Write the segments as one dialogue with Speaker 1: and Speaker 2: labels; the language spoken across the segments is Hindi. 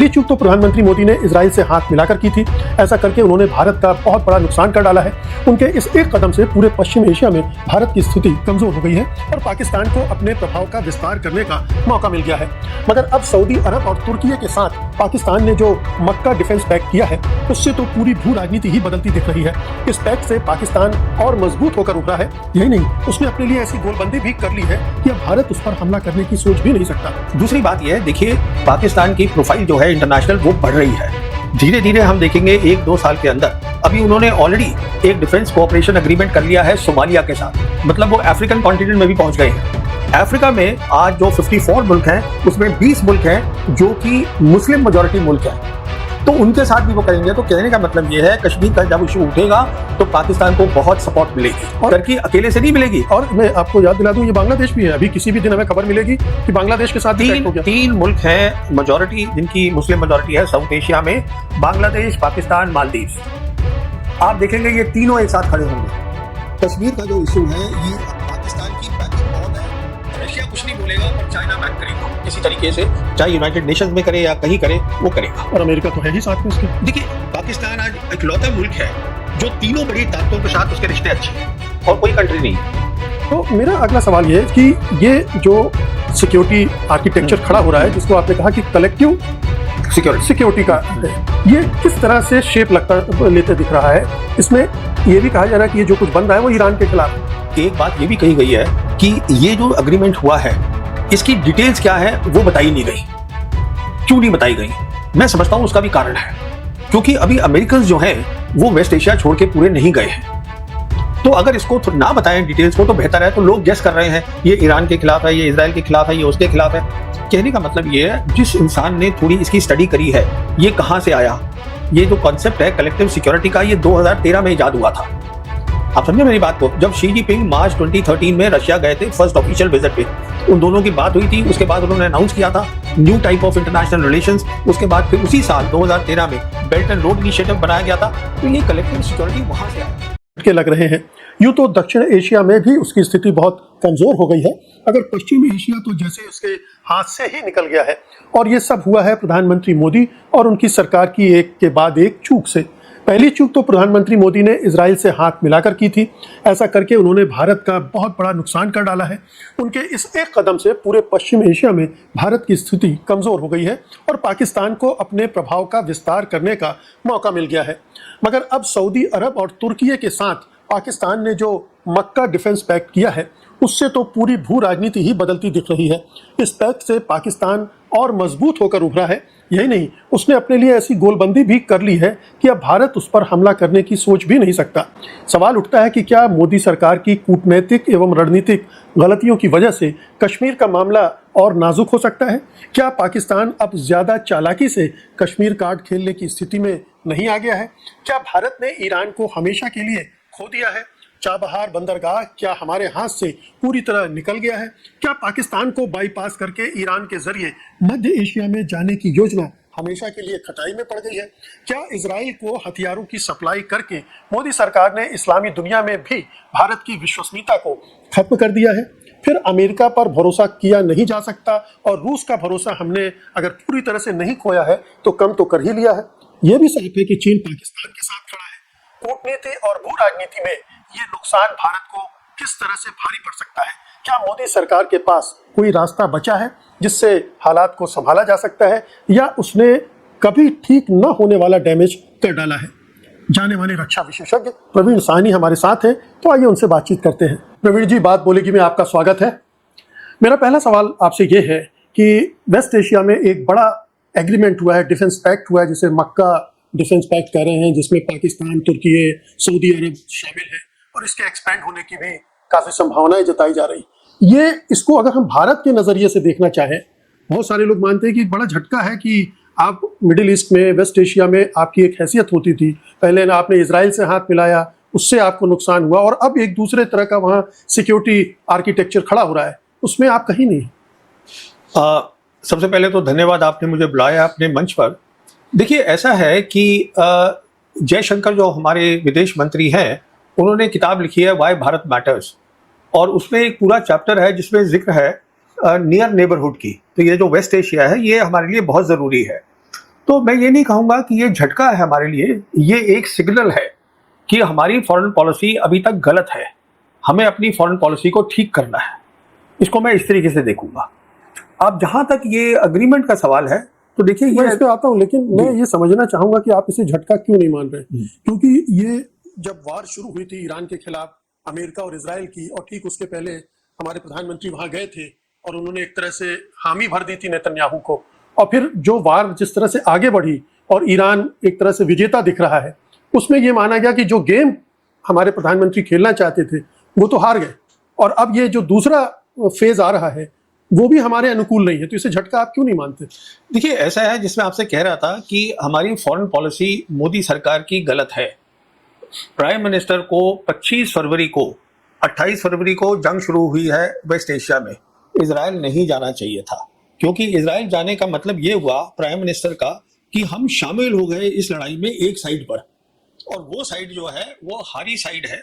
Speaker 1: पहली चूक तो प्रधानमंत्री मोदी ने इजराइल से हाथ मिलाकर की थी। ऐसा करके उन्होंने भारत का बहुत बड़ा नुकसान कर डाला है। उनके इस एक कदम से पूरे पश्चिम एशिया में भारत की स्थिति कमजोर हो गई है और पाकिस्तान को अपने प्रभाव का विस्तार करने का मौका मिल गया है। मगर अब सऊदी अरब और तुर्की के साथ पाकिस्तान ने जो मक्का डिफेंस पैक्ट किया है, उससे तो पूरी भू राजनीति ही बदलती दिख रही है। इस पैक्ट से पाकिस्तान और मजबूत होकर उभरा है। यही नहीं, उसने अपने लिए ऐसी गोलबंदी भी कर ली है कि अब भारत उस पर हमला करने की सोच भी नहीं सकता।
Speaker 2: दूसरी बात यह है, देखिए पाकिस्तान की प्रोफाइल जो है इंटरनेशनल वो बढ़ रही है। धीरे धीरे हम देखेंगे 1-2 साल के अंदर अभी उन्होंने ऑलरेडी एक डिफेंस कोऑपरेशन एग्रीमेंट कर लिया है सोमालिया के साथ। मतलब वो अफ्रीकन कॉन्टिनेंट में भी पहुंच गए हैं। अफ्रीका में आज जो 54 मुल्क हैं उसमें 20 मुल्क हैं जो कि मुस्लिम मेजॉरिटी मुल्क हैं, तो उनके साथ भी वो करेंगे। तो कहने का मतलब ये है, कश्मीर का जब इशू उठेगा तो पाकिस्तान को बहुत सपोर्ट मिलेगी और टर्की अकेले से नहीं मिलेगी।
Speaker 1: और मैं आपको याद दिला दूं, ये बांग्लादेश भी है। अभी किसी भी दिन हमें खबर मिलेगी कि बांग्लादेश के साथ
Speaker 2: तीन मुल्क हैं मेजॉरिटी, जिनकी मुस्लिम मेजॉरिटी है साउथ एशिया में, बांग्लादेश, पाकिस्तान, मालदीव। आप देखेंगे ये तीनों एक साथ खड़े होंगे। कश्मीर का जो इशू है ये पाकिस्तान की बैकिंग बहुत है। रशिया कुछ नहीं बोलेगा पर चाइना बैक करेगा किसी तरीके से, चाहे यूनाइटेड नेशंस में करे या कहीं करे, वो करेगा।
Speaker 1: और अमेरिका तो है ही साथ में उसके।
Speaker 2: देखिए पाकिस्तान आज इकलौता मुल्क है जो तीनों बड़ी ताकतों के साथ उसके रिश्ते अच्छे हैं और कोई कंट्री नहीं।
Speaker 1: तो मेरा अगला सवाल ये है कि ये जो सिक्योरिटी आर्किटेक्चर खड़ा हो रहा है, जिसको आपने कहा कि कलेक्टिव सिक्योरिटी का, ये किस तरह से शेप लेते दिख रहा है? इसमें ये भी कहा जा रहा है कि ये जो कुछ बन रहा है वो ईरान के खिलाफ है।
Speaker 2: एक बात ये भी कही गई है कि ये जो एग्रीमेंट हुआ है इसकी डिटेल्स क्या है वो बताई नहीं गई। क्यों नहीं बताई गई? मैं समझता हूं उसका भी कारण है, क्योंकि अभी अमेरिकन जो हैं वो वेस्ट एशिया छोड़ के पूरे नहीं गए हैं। तो अगर इसको ना बताएं डिटेल्स को तो बेहतर है। तो लोग गेस कर रहे हैं ये ईरान के खिलाफ है, ये इजराइल के खिलाफ है, ये उसके खिलाफ है। कहने का मतलब ये है, जिस इंसान ने थोड़ी इसकी स्टडी करी है, ये कहां से आया, ये जो कॉन्सेप्ट है कलेक्टिव सिक्योरिटी का, ये 2013 में इजाद हुआ था। आप समझे मेरी बात को? जब शी जिनपिंग मार्च 2013 में रशिया गए थे फर्स्ट ऑफिशियल विजिट पे, उन दोनों की बात हुई थी। उसके बाद उन्होंने अनाउंस किया था new type of international relations. उसके बाद फिर उसी साल 2013 में बेल्ट एंड रोड इनिशिएटिव बनाया गया था। तो ये कलेक्टिव सिक्योरिटी वहां से आया
Speaker 1: के लग रहे हैं। यूं तो दक्षिण एशिया में भी उसकी स्थिति बहुत कमजोर हो गई है। अगर पश्चिमी एशिया तो जैसे उसके हाथ से ही निकल गया है, और ये सब हुआ है प्रधानमंत्री मोदी और उनकी सरकार की एक के बाद एक चूक से। पहली चूक तो प्रधानमंत्री मोदी ने इजराइल से हाथ मिलाकर की थी। ऐसा करके उन्होंने भारत का बहुत बड़ा नुकसान कर डाला है। उनके इस एक कदम से पूरे पश्चिम एशिया में भारत की स्थिति कमजोर हो गई है और पाकिस्तान को अपने प्रभाव का विस्तार करने का मौका मिल गया है। मगर अब सऊदी अरब और तुर्की के साथ पाकिस्तान ने जो मक्का डिफेंस पैक्ट किया है, उससे तो पूरी भू राजनीति ही बदलती दिख रही है। इस पैक्ट से पाकिस्तान और मजबूत होकर उभरा है। यही नहीं, उसने अपने लिए ऐसी गोलबंदी भी कर ली है कि अब भारत उस पर हमला करने की सोच भी नहीं सकता। सवाल उठता है कि क्या मोदी सरकार की कूटनैतिक एवं रणनीतिक गलतियों की वजह से कश्मीर का मामला और नाजुक हो सकता है? क्या पाकिस्तान अब ज्यादा चालाकी से कश्मीर कार्ड खेलने की स्थिति में नहीं आ गया है? क्या भारत ने ईरान को हमेशा के लिए खो दिया है? चाबहार बंदरगाह क्या हमारे हाथ से पूरी तरह निकल गया है? क्या पाकिस्तान को बाईपास करके ईरान के जरिए मध्य एशिया में जाने की योजना हमेशा के लिए खटाई में पड़ गई है? क्या इजराइल को हथियारों की सप्लाई करके मोदी सरकार ने इस्लामी दुनिया में भी भारत की विश्वसनीयता को खत्म कर दिया है? फिर अमेरिका पर भरोसा किया नहीं जा सकता और रूस का भरोसा हमने अगर पूरी तरह से नहीं खोया है तो कम तो कर ही लिया है। यह भी साफ है कि चीन पाकिस्तान के साथ खड़ा है। कूटनीति और भू राजनीति में ये नुकसान भारत को किस तरह से भारी पड़ सकता है? क्या मोदी सरकार के पास कोई रास्ता बचा है जिससे हालात को संभाला जा सकता है, या उसने कभी ठीक न होने वाला डैमेज कर डाला है? जाने माने रक्षा विशेषज्ञ प्रवीण साहनी हमारे साथ हैं, तो आइए उनसे बातचीत करते हैं। प्रवीण जी, बात बोलेगी में आपका स्वागत है। मेरा पहला सवाल आपसे ये है कि वेस्ट एशिया में एक बड़ा एग्रीमेंट हुआ है, डिफेंस पैक्ट हुआ है, जिसे मक्का डिफेंस पैक्ट कह रहे हैं, जिसमें पाकिस्तान, तुर्की, सऊदी अरब शामिल है और इसके एक्सपैंड होने की भी काफी संभावनाएं जताई जा रही। ये इसको अगर हम भारत के नजरिए से देखना चाहें, बहुत सारे लोग मानते हैं कि बड़ा झटका है कि आप मिडिल ईस्ट में, वेस्ट एशिया में आपकी एक हैसियत होती थी। पहले ना आपने इजराइल से हाथ मिलाया, उससे आपको नुकसान हुआ, और अब एक दूसरे तरह का वहाँ सिक्योरिटी आर्किटेक्चर खड़ा हो रहा है, उसमें आप कहीं नहीं।
Speaker 2: सबसे पहले तो धन्यवाद, आपने मुझे बुलाया अपने मंच पर। देखिए ऐसा है कि जयशंकर जो हमारे विदेश मंत्री हैं, उन्होंने किताब लिखी है वाई भारत मैटर्स, और उसमें एक पूरा चैप्टर है जिसमें जिक्र है नियर नेबरहुड की। तो ये जो वेस्ट एशिया है ये हमारे लिए बहुत ज़रूरी है। तो मैं ये नहीं कहूंगा कि ये झटका है हमारे लिए, ये एक सिग्नल है कि हमारी फॉरेन पॉलिसी अभी तक गलत है, हमें अपनी फॉरेन पॉलिसी को ठीक करना है। इसको मैं इस तरीके से देखूंगा। अब जहां तक ये अग्रीमेंट का सवाल है, तो देखिए
Speaker 1: मैं
Speaker 2: ये
Speaker 1: इस पे आता हूँ, लेकिन मैं ये समझना चाहूंगा कि आप इसे झटका क्यों नहीं मान रहे, क्योंकि ये जब वार शुरू हुई थी ईरान के खिलाफ अमेरिका और इजराइल की, और ठीक उसके पहले हमारे प्रधानमंत्री वहां गए थे और उन्होंने एक तरह से हामी भर दी थी नेतन्याहू को, और फिर जो वार जिस तरह से आगे बढ़ी और ईरान एक तरह से विजेता दिख रहा है, उसमें यह माना गया कि जो गेम हमारे प्रधानमंत्री खेलना चाहते थे वो तो हार गए, और अब ये जो दूसरा फेज आ रहा है वो भी हमारे अनुकूल नहीं है। तो इसे झटका आप क्यों नहीं मानते?
Speaker 2: देखिए ऐसा है, जिसमें आपसे कह रहा था कि हमारी फॉरेन पॉलिसी मोदी सरकार की गलत है। प्राइम मिनिस्टर को 25 फरवरी को 28 फरवरी को जंग शुरू हुई है वेस्ट एशिया में, इजराइल नहीं जाना चाहिए था, क्योंकि इजराइल जाने का मतलब ये हुआ प्राइम मिनिस्टर का कि हम शामिल हो गए इस लड़ाई में एक साइड पर, और वो साइड जो है वो हारी साइड है।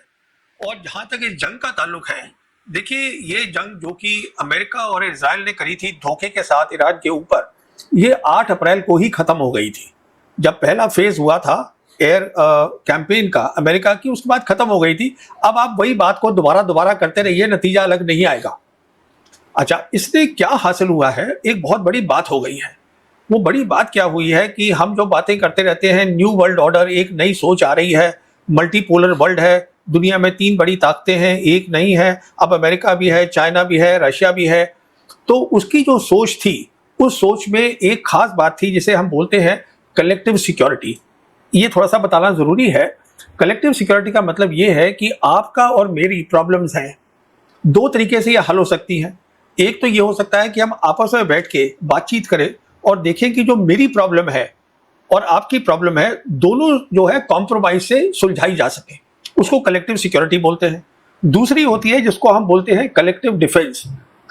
Speaker 2: और जहां तक इस जंग का ताल्लुक है, देखिए ये जंग जो कि अमेरिका और इजराइल ने करी थी धोखे के साथ ईरान के ऊपर, ये 8 अप्रैल को ही खत्म हो गई थी। जब पहला फेज हुआ था एयर कैंपेन का अमेरिका की, उसके बाद खत्म हो गई थी। अब आप वही बात को दोबारा करते रहिए, नतीजा अलग नहीं आएगा। अच्छा, इससे क्या हासिल हुआ है, एक बहुत बड़ी बात हो गई है। वो बड़ी बात क्या हुई है कि हम जो बातें करते रहते हैं, न्यू वर्ल्ड ऑर्डर, एक नई सोच आ रही है, मल्टीपोलर वर्ल्ड है, दुनिया में 3 बड़ी ताकतें हैं, एक नहीं है, अब अमेरिका भी है, चाइना भी है, रशिया भी है। तो उसकी जो सोच थी, उस सोच में एक खास बात थी जिसे हम बोलते हैं कलेक्टिव सिक्योरिटी। ये थोड़ा सा बताना जरूरी है। कलेक्टिव सिक्योरिटी का मतलब ये है कि आपका और मेरी प्रॉब्लम्स हैं, 2 तरीके से ये हल हो सकती हैं। एक तो ये हो सकता है कि हम आपस में बैठ के बातचीत करें और देखें कि जो मेरी प्रॉब्लम है और आपकी प्रॉब्लम है, दोनों जो है कॉम्प्रोमाइज से सुलझाई जा सके, उसको कलेक्टिव सिक्योरिटी बोलते हैं। दूसरी होती है जिसको हम बोलते हैं कलेक्टिव डिफेंस।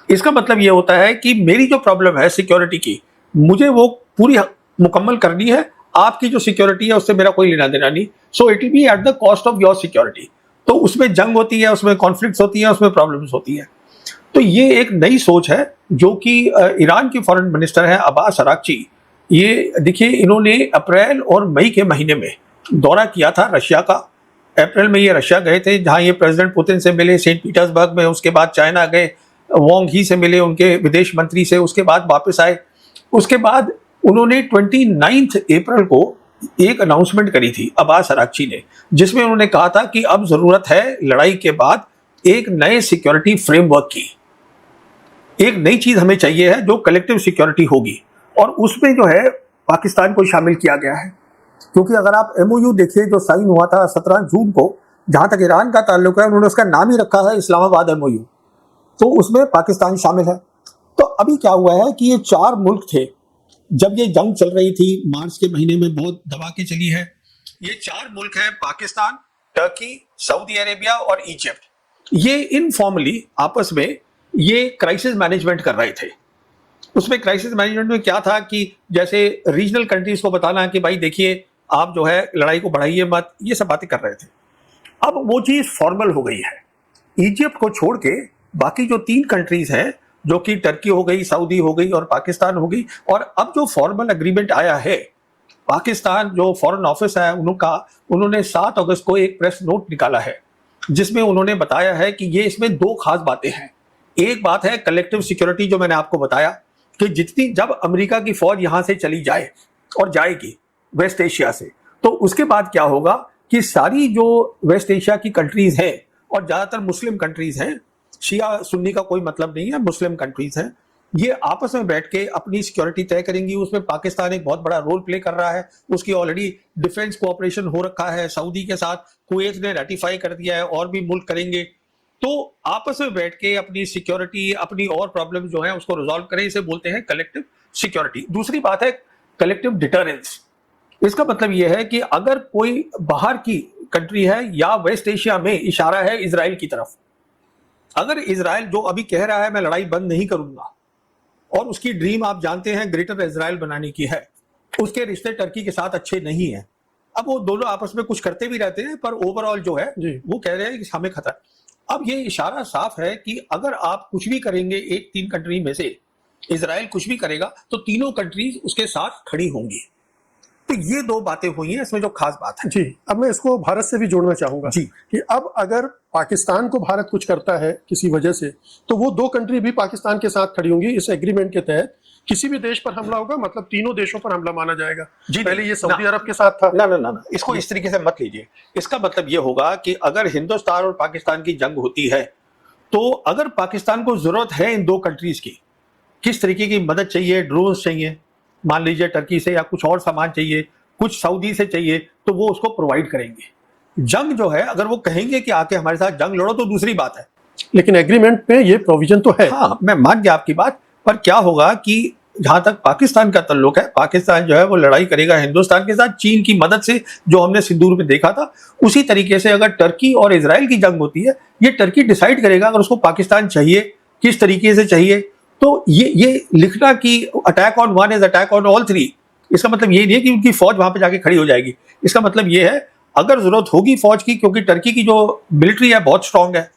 Speaker 2: इसका मतलब ये होता है कि मेरी जो प्रॉब्लम है सिक्योरिटी की, मुझे वो पूरी मुकम्मल करनी है, आपकी जो सिक्योरिटी है उससे मेरा कोई लेना देना नहीं। So it will be at the cost of your security. तो उसमें जंग होती है, उसमें कॉन्फ्लिक्ट्स होती है, उसमें प्रॉब्लम्स होती है। तो ये एक नई सोच है जो कि ईरान की फॉरेन मिनिस्टर है अब्बास अराक्ची। ये देखिए, इन्होंने अप्रैल और मई के महीने में दौरा किया था रशिया का। अप्रैल में ये रशिया गए थे, जहां ये प्रेसिडेंट पुतिन से मिले सेंट पीटर्सबर्ग में, उसके बाद चाइना गए, वोंग ही से मिले, उनके विदेश मंत्री से, उसके बाद वापस आए। उसके बाद उन्होंने 29 अप्रैल को एक अनाउंसमेंट करी थी अब्बास अराक्ची ने, जिसमें उन्होंने कहा था कि अब जरूरत है लड़ाई के बाद एक नए सिक्योरिटी फ्रेमवर्क की। एक नई चीज हमें चाहिए है जो कलेक्टिव सिक्योरिटी होगी, और उसमें जो है पाकिस्तान को शामिल किया गया है। क्योंकि अगर आप एमओयू देखिए जो साइन हुआ था 17 जून को, जहां तक ईरान का ताल्लुक है, उन्होंने उसका नाम ही रखा है इस्लामाबाद एमओयू, तो उसमें पाकिस्तान शामिल है। तो अभी क्या हुआ है कि ये 4 मुल्क थे, जब ये जंग चल रही थी मार्च के महीने में, बहुत दबा के चली है। ये 4 मुल्क हैं, पाकिस्तान, टर्की, सऊदी अरेबिया और इजिप्ट। ये इनफॉर्मली आपस में ये क्राइसिस मैनेजमेंट कर रहे थे। उसमें क्राइसिस मैनेजमेंट में क्या था कि जैसे रीजनल कंट्रीज को बताना कि भाई देखिए आप जो है लड़ाई को बढ़ाइए मत, ये सब बातें कर रहे थे। अब वो चीज फॉर्मल हो गई है। इजिप्ट को छोड़ के बाकी जो 3 कंट्रीज हैं, जो कि टर्की हो गई, सऊदी हो गई और पाकिस्तान हो गई, और अब जो फॉर्मल एग्रीमेंट आया है, पाकिस्तान जो फॉरेन ऑफिस है उन्होंने 7 अगस्त को एक प्रेस नोट निकाला है, जिसमें उन्होंने बताया है कि ये इसमें 2 खास बातें हैं। एक बात है कलेक्टिव सिक्योरिटी, जो मैंने आपको बताया कि जितनी जब अमेरिका की फौज यहां से चली जाए और जाएगी वेस्ट एशिया से, तो उसके बाद क्या होगा कि सारी जो वेस्ट एशिया की कंट्रीज हैं, और ज्यादातर मुस्लिम कंट्रीज हैं, शिया सुन्नी का कोई मतलब नहीं है, मुस्लिम कंट्रीज हैं, ये आपस में बैठ के अपनी सिक्योरिटी तय करेंगी। उसमें पाकिस्तान एक बहुत बड़ा रोल प्ले कर रहा है, उसकी ऑलरेडी डिफेंस कोऑपरेशन हो रखा है सऊदी के साथ, कुवैत ने रेटिफाई कर दिया है, और भी मुल्क करेंगे। तो आपस में बैठ के अपनी सिक्योरिटी, अपनी और प्रॉब्लम जो है उसको रिजॉल्व करें, इसे बोलते हैं कलेक्टिव सिक्योरिटी। दूसरी बात है कलेक्टिव डिटरेंस। इसका मतलब यह है कि अगर कोई बाहर की कंट्री है या वेस्ट एशिया में इशारा है इजराइल की तरफ, अगर इजराइल जो अभी कह रहा है मैं लड़ाई बंद नहीं करूंगा, और उसकी ड्रीम आप जानते हैं ग्रेटर इजराइल बनाने की है, उसके रिश्ते टर्की के साथ अच्छे नहीं है। अब वो दोनों आपस में कुछ करते भी रहते हैं, पर ओवरऑल जो है वो कह रहे हैं कि हमें खतरा। अब ये इशारा साफ है कि अगर आप कुछ भी करेंगे, एक 3 कंट्री में से इजराइल कुछ भी करेगा, तो तीनों कंट्रीज उसके साथ खड़ी होंगी। तो ये दो बातें हुई हैं, इसमें जो खास बात है।
Speaker 1: जी, अब मैं इसको भारत से भी जोड़ना चाहूंगा
Speaker 2: जी।
Speaker 1: कि अब अगर पाकिस्तान को भारत कुछ करता है किसी वजह से, तो वो दो कंट्री भी पाकिस्तान के साथ खड़ी होंगी। इस एग्रीमेंट के तहत किसी भी देश पर हमला होगा मतलब तीनों देशों पर हमला माना जाएगा।
Speaker 2: जी,
Speaker 1: पहले ये सऊदी अरब के साथ था।
Speaker 2: ना, इसको इस तरीके से मत लीजिए। इसका मतलब ये होगा कि अगर हिंदुस्तान और पाकिस्तान की जंग होती है, तो अगर पाकिस्तान को जरूरत है इन दो कंट्रीज की, किस तरीके की मदद चाहिए, ड्रोन्स चाहिए, मान लीजिए टर्की से, या कुछ और सामान चाहिए, कुछ सऊदी से चाहिए, तो वो उसको प्रोवाइड करेंगे। जंग जो है, अगर वो कहेंगे कि आके हमारे साथ जंग लड़ो, तो दूसरी बात है।
Speaker 1: लेकिन एग्रीमेंट में ये प्रोविजन तो है।
Speaker 2: हाँ, मैं मान गया आपकी बात, पर क्या होगा कि जहां तक पाकिस्तान का ताल्लुक है, पाकिस्तान जो है वो लड़ाई करेगा हिंदुस्तान के साथ चीन की मदद से, जो हमने सिंदूर में देखा था। उसी तरीके से अगर टर्की और इजराइल की जंग होती है, ये टर्की डिसाइड करेगा अगर उसको पाकिस्तान चाहिए, किस तरीके से चाहिए। तो ये लिखना कि attack on one is attack on all three, इसका मतलब ये नहीं है कि उनकी फौज वहां पे जाके खड़ी हो जाएगी। इसका मतलब ये है, अगर जरूरत होगी फौज की, क्योंकि टर्की की जो मिलिट्री है बहुत स्ट्रांग है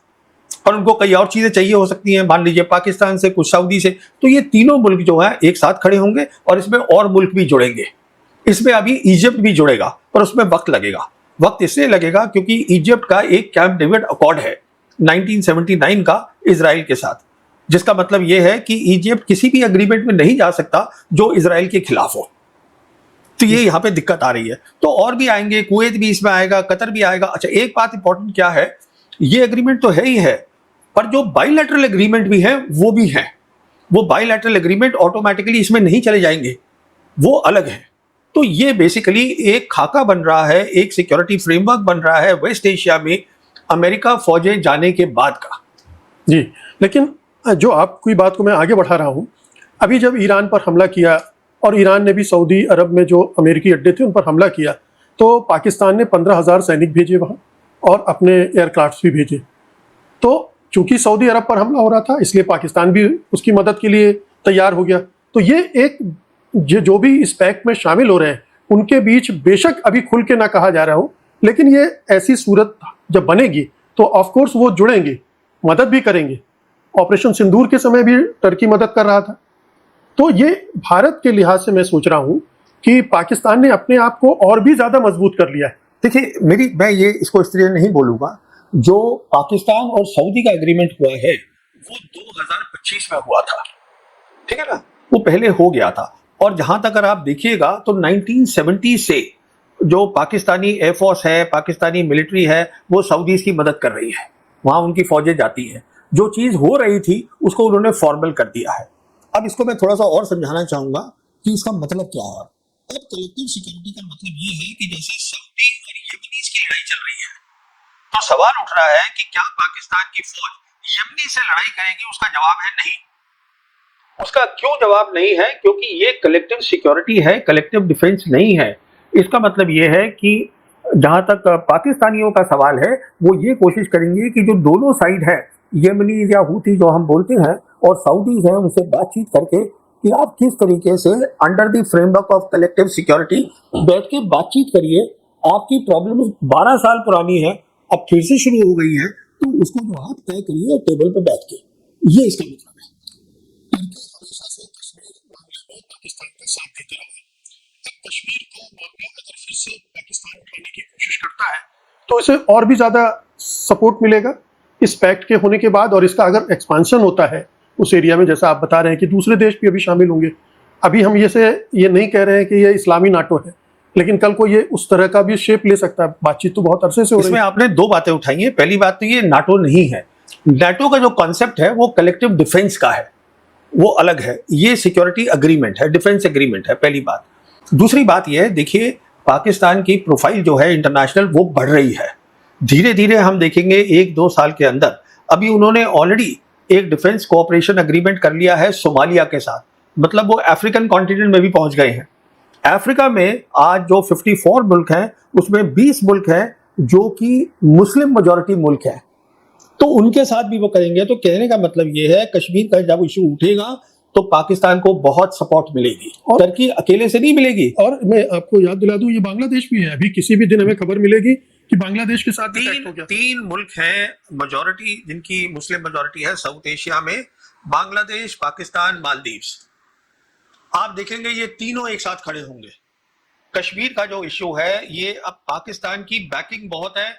Speaker 2: और उनको कई और चीजें चाहिए हो सकती हैं, मान लीजिए पाकिस्तान से, कुछ सऊदी से, तो ये तीनों मुल्क जो है एक साथ खड़े होंगे और इसमें और मुल्क भी जुड़ेंगे। इसमें अभी इजिप्ट भी जुड़ेगा, पर उसमें वक्त लगेगा। वक्त इसलिए लगेगा क्योंकि इजिप्ट का एक कैंप डेविड अकॉर्ड है 1979 का इजराइल के साथ, जिसका मतलब यह है कि इजिप्ट किसी भी एग्रीमेंट में नहीं जा सकता जो इजराइल के खिलाफ हो। तो ये यहाँ पे दिक्कत आ रही है। तो और भी आएंगे, कुवैत भी इसमें आएगा, कतर भी आएगा। अच्छा, एक बात इंपॉर्टेंट क्या है, ये एग्रीमेंट तो है ही है, पर जो बाइलैटरल एग्रीमेंट भी है वो भी है। वो बाइलैटरल एग्रीमेंट ऑटोमेटिकली इसमें नहीं चले जाएंगे, वो अलग है। तो ये बेसिकली एक खाका बन रहा है, एक सिक्योरिटी फ्रेमवर्क बन रहा है वेस्ट एशिया में अमेरिका फौजें जाने के बाद का।
Speaker 1: जी, लेकिन जो आपकी बात को मैं आगे बढ़ा रहा हूँ, अभी जब ईरान पर हमला किया और ईरान ने भी सऊदी अरब में जो अमेरिकी अड्डे थे उन पर हमला किया, तो पाकिस्तान ने 15,000 सैनिक भेजे वहाँ और अपने एयरक्राफ्ट भी भेजे। तो चूंकि सऊदी अरब पर हमला हो रहा था, इसलिए पाकिस्तान भी उसकी मदद के लिए तैयार हो गया। तो ये एक जो भी इस पैक्ट में शामिल हो रहे हैं, उनके बीच बेशक अभी खुल के ना कहा जा रहा हो, लेकिन ये ऐसी सूरत जब बनेगी तो ऑफ कोर्स वो जुड़ेंगे, मदद भी करेंगे। ऑपरेशन सिंदूर के समय भी टर्की मदद कर रहा था। तो ये भारत के लिहाज से मैं सोच रहा हूँ कि पाकिस्तान ने अपने आप को और भी ज्यादा मजबूत कर लिया है।
Speaker 2: देखिए, मैं ये इसको इस तरह नहीं बोलूंगा। जो पाकिस्तान और सऊदी का एग्रीमेंट हुआ है वो 2025 में हुआ था, ठीक है ना, वो पहले हो गया था। और जहां तक अगर आप देखिएगा तो 1970 से जो पाकिस्तानी एयरफोर्स है, पाकिस्तानी मिलिट्री है, वो सऊदीज की मदद कर रही है, वहां उनकी फौजें जाती हैं। जो चीज हो रही थी उसको उन्होंने फॉर्मल कर दिया है। अब इसको मैं थोड़ा सा और समझाना चाहूंगा कि इसका मतलब क्या है। अब कलेक्टिव सिक्योरिटी का मतलब ये है कि जैसे सऊदी और यमनीज की लड़ाई चल रही है, तो सवाल उठ रहा है कि क्या पाकिस्तान की फौज यमनी से लड़ाई करेगी? उसका जवाब है नहीं। उसका क्यों जवाब नहीं है? क्योंकि ये कलेक्टिव सिक्योरिटी है, कलेक्टिव डिफेंस नहीं है। इसका मतलब ये है कि जहां तक पाकिस्तानियों का सवाल है, वो ये कोशिश करेंगे कि जो दोनों साइड है, यमनीज या हूथी जो हम बोलते हैं और सऊदीज हैं, उनसे बातचीत करके कि आप किस तरीके से under the framework of collective security बैठ के बातचीत करिए। आपकी प्रॉब्लम 12 साल पुरानी है, अब फिर से शुरू हो गई है, तो उसको जो आप तय करिए टेबल पर बैठ के। ये इसका मतलब है।
Speaker 1: पाकिस्तान का साथ देते रहे। अब कश्मीर को मामला अगर फिर से पाकिस्तान उठाने की कोशिश करता है तो इसे और भी ज्यादा सपोर्ट मिलेगा इस पैक्ट के होने के बाद। और इसका अगर एक्सपांशन होता है उस एरिया में, जैसा आप बता रहे हैं कि दूसरे देश भी अभी शामिल होंगे। अभी हम ये नहीं कह रहे हैं कि ये इस्लामी नाटो है, लेकिन कल को ये उस तरह का भी शेप ले सकता है। बातचीत तो बहुत अरसे से हो रही है।
Speaker 2: इसमें आपने दो बातें उठाई हैं। पहली बात तो ये नाटो नहीं है। नाटो का जो कॉन्सेप्ट है वो कलेक्टिव डिफेंस का है, वो अलग है। ये सिक्योरिटी अग्रीमेंट है, डिफेंस एग्रीमेंट है, पहली बात। दूसरी बात यह है, देखिए पाकिस्तान की प्रोफाइल जो है इंटरनेशनल वो बढ़ रही है। धीरे धीरे हम देखेंगे 1-2 साल के अंदर, अभी उन्होंने ऑलरेडी एक डिफेंस कोऑपरेशन एग्रीमेंट कर लिया है सोमालिया के साथ, मतलब वो अफ्रीकन कॉन्टिनेंट में भी पहुंच गए हैं। अफ्रीका में आज जो 54 मुल्क हैं उसमें 20 मुल्क हैं जो कि मुस्लिम मेजॉरिटी मुल्क हैं, तो उनके साथ भी वो करेंगे। तो कहने का मतलब ये है, कश्मीर का जब इशू उठेगा तो पाकिस्तान को बहुत सपोर्ट मिलेगी, और टर्की अकेले से नहीं मिलेगी।
Speaker 1: और मैं आपको याद दिला दूं, ये बांग्लादेश भी है। अभी किसी भी दिन हमें खबर मिलेगी कि बांग्लादेश के साथ
Speaker 2: तीन मुल्क हैं मेजॉरिटी, जिनकी मुस्लिम मेजॉरिटी है साउथ एशिया में, बांग्लादेश, पाकिस्तान, मालदीव्स। आप देखेंगे ये तीनों एक साथ खड़े होंगे कश्मीर का जो इश्यू है ये अब पाकिस्तान की बैकिंग बहुत है।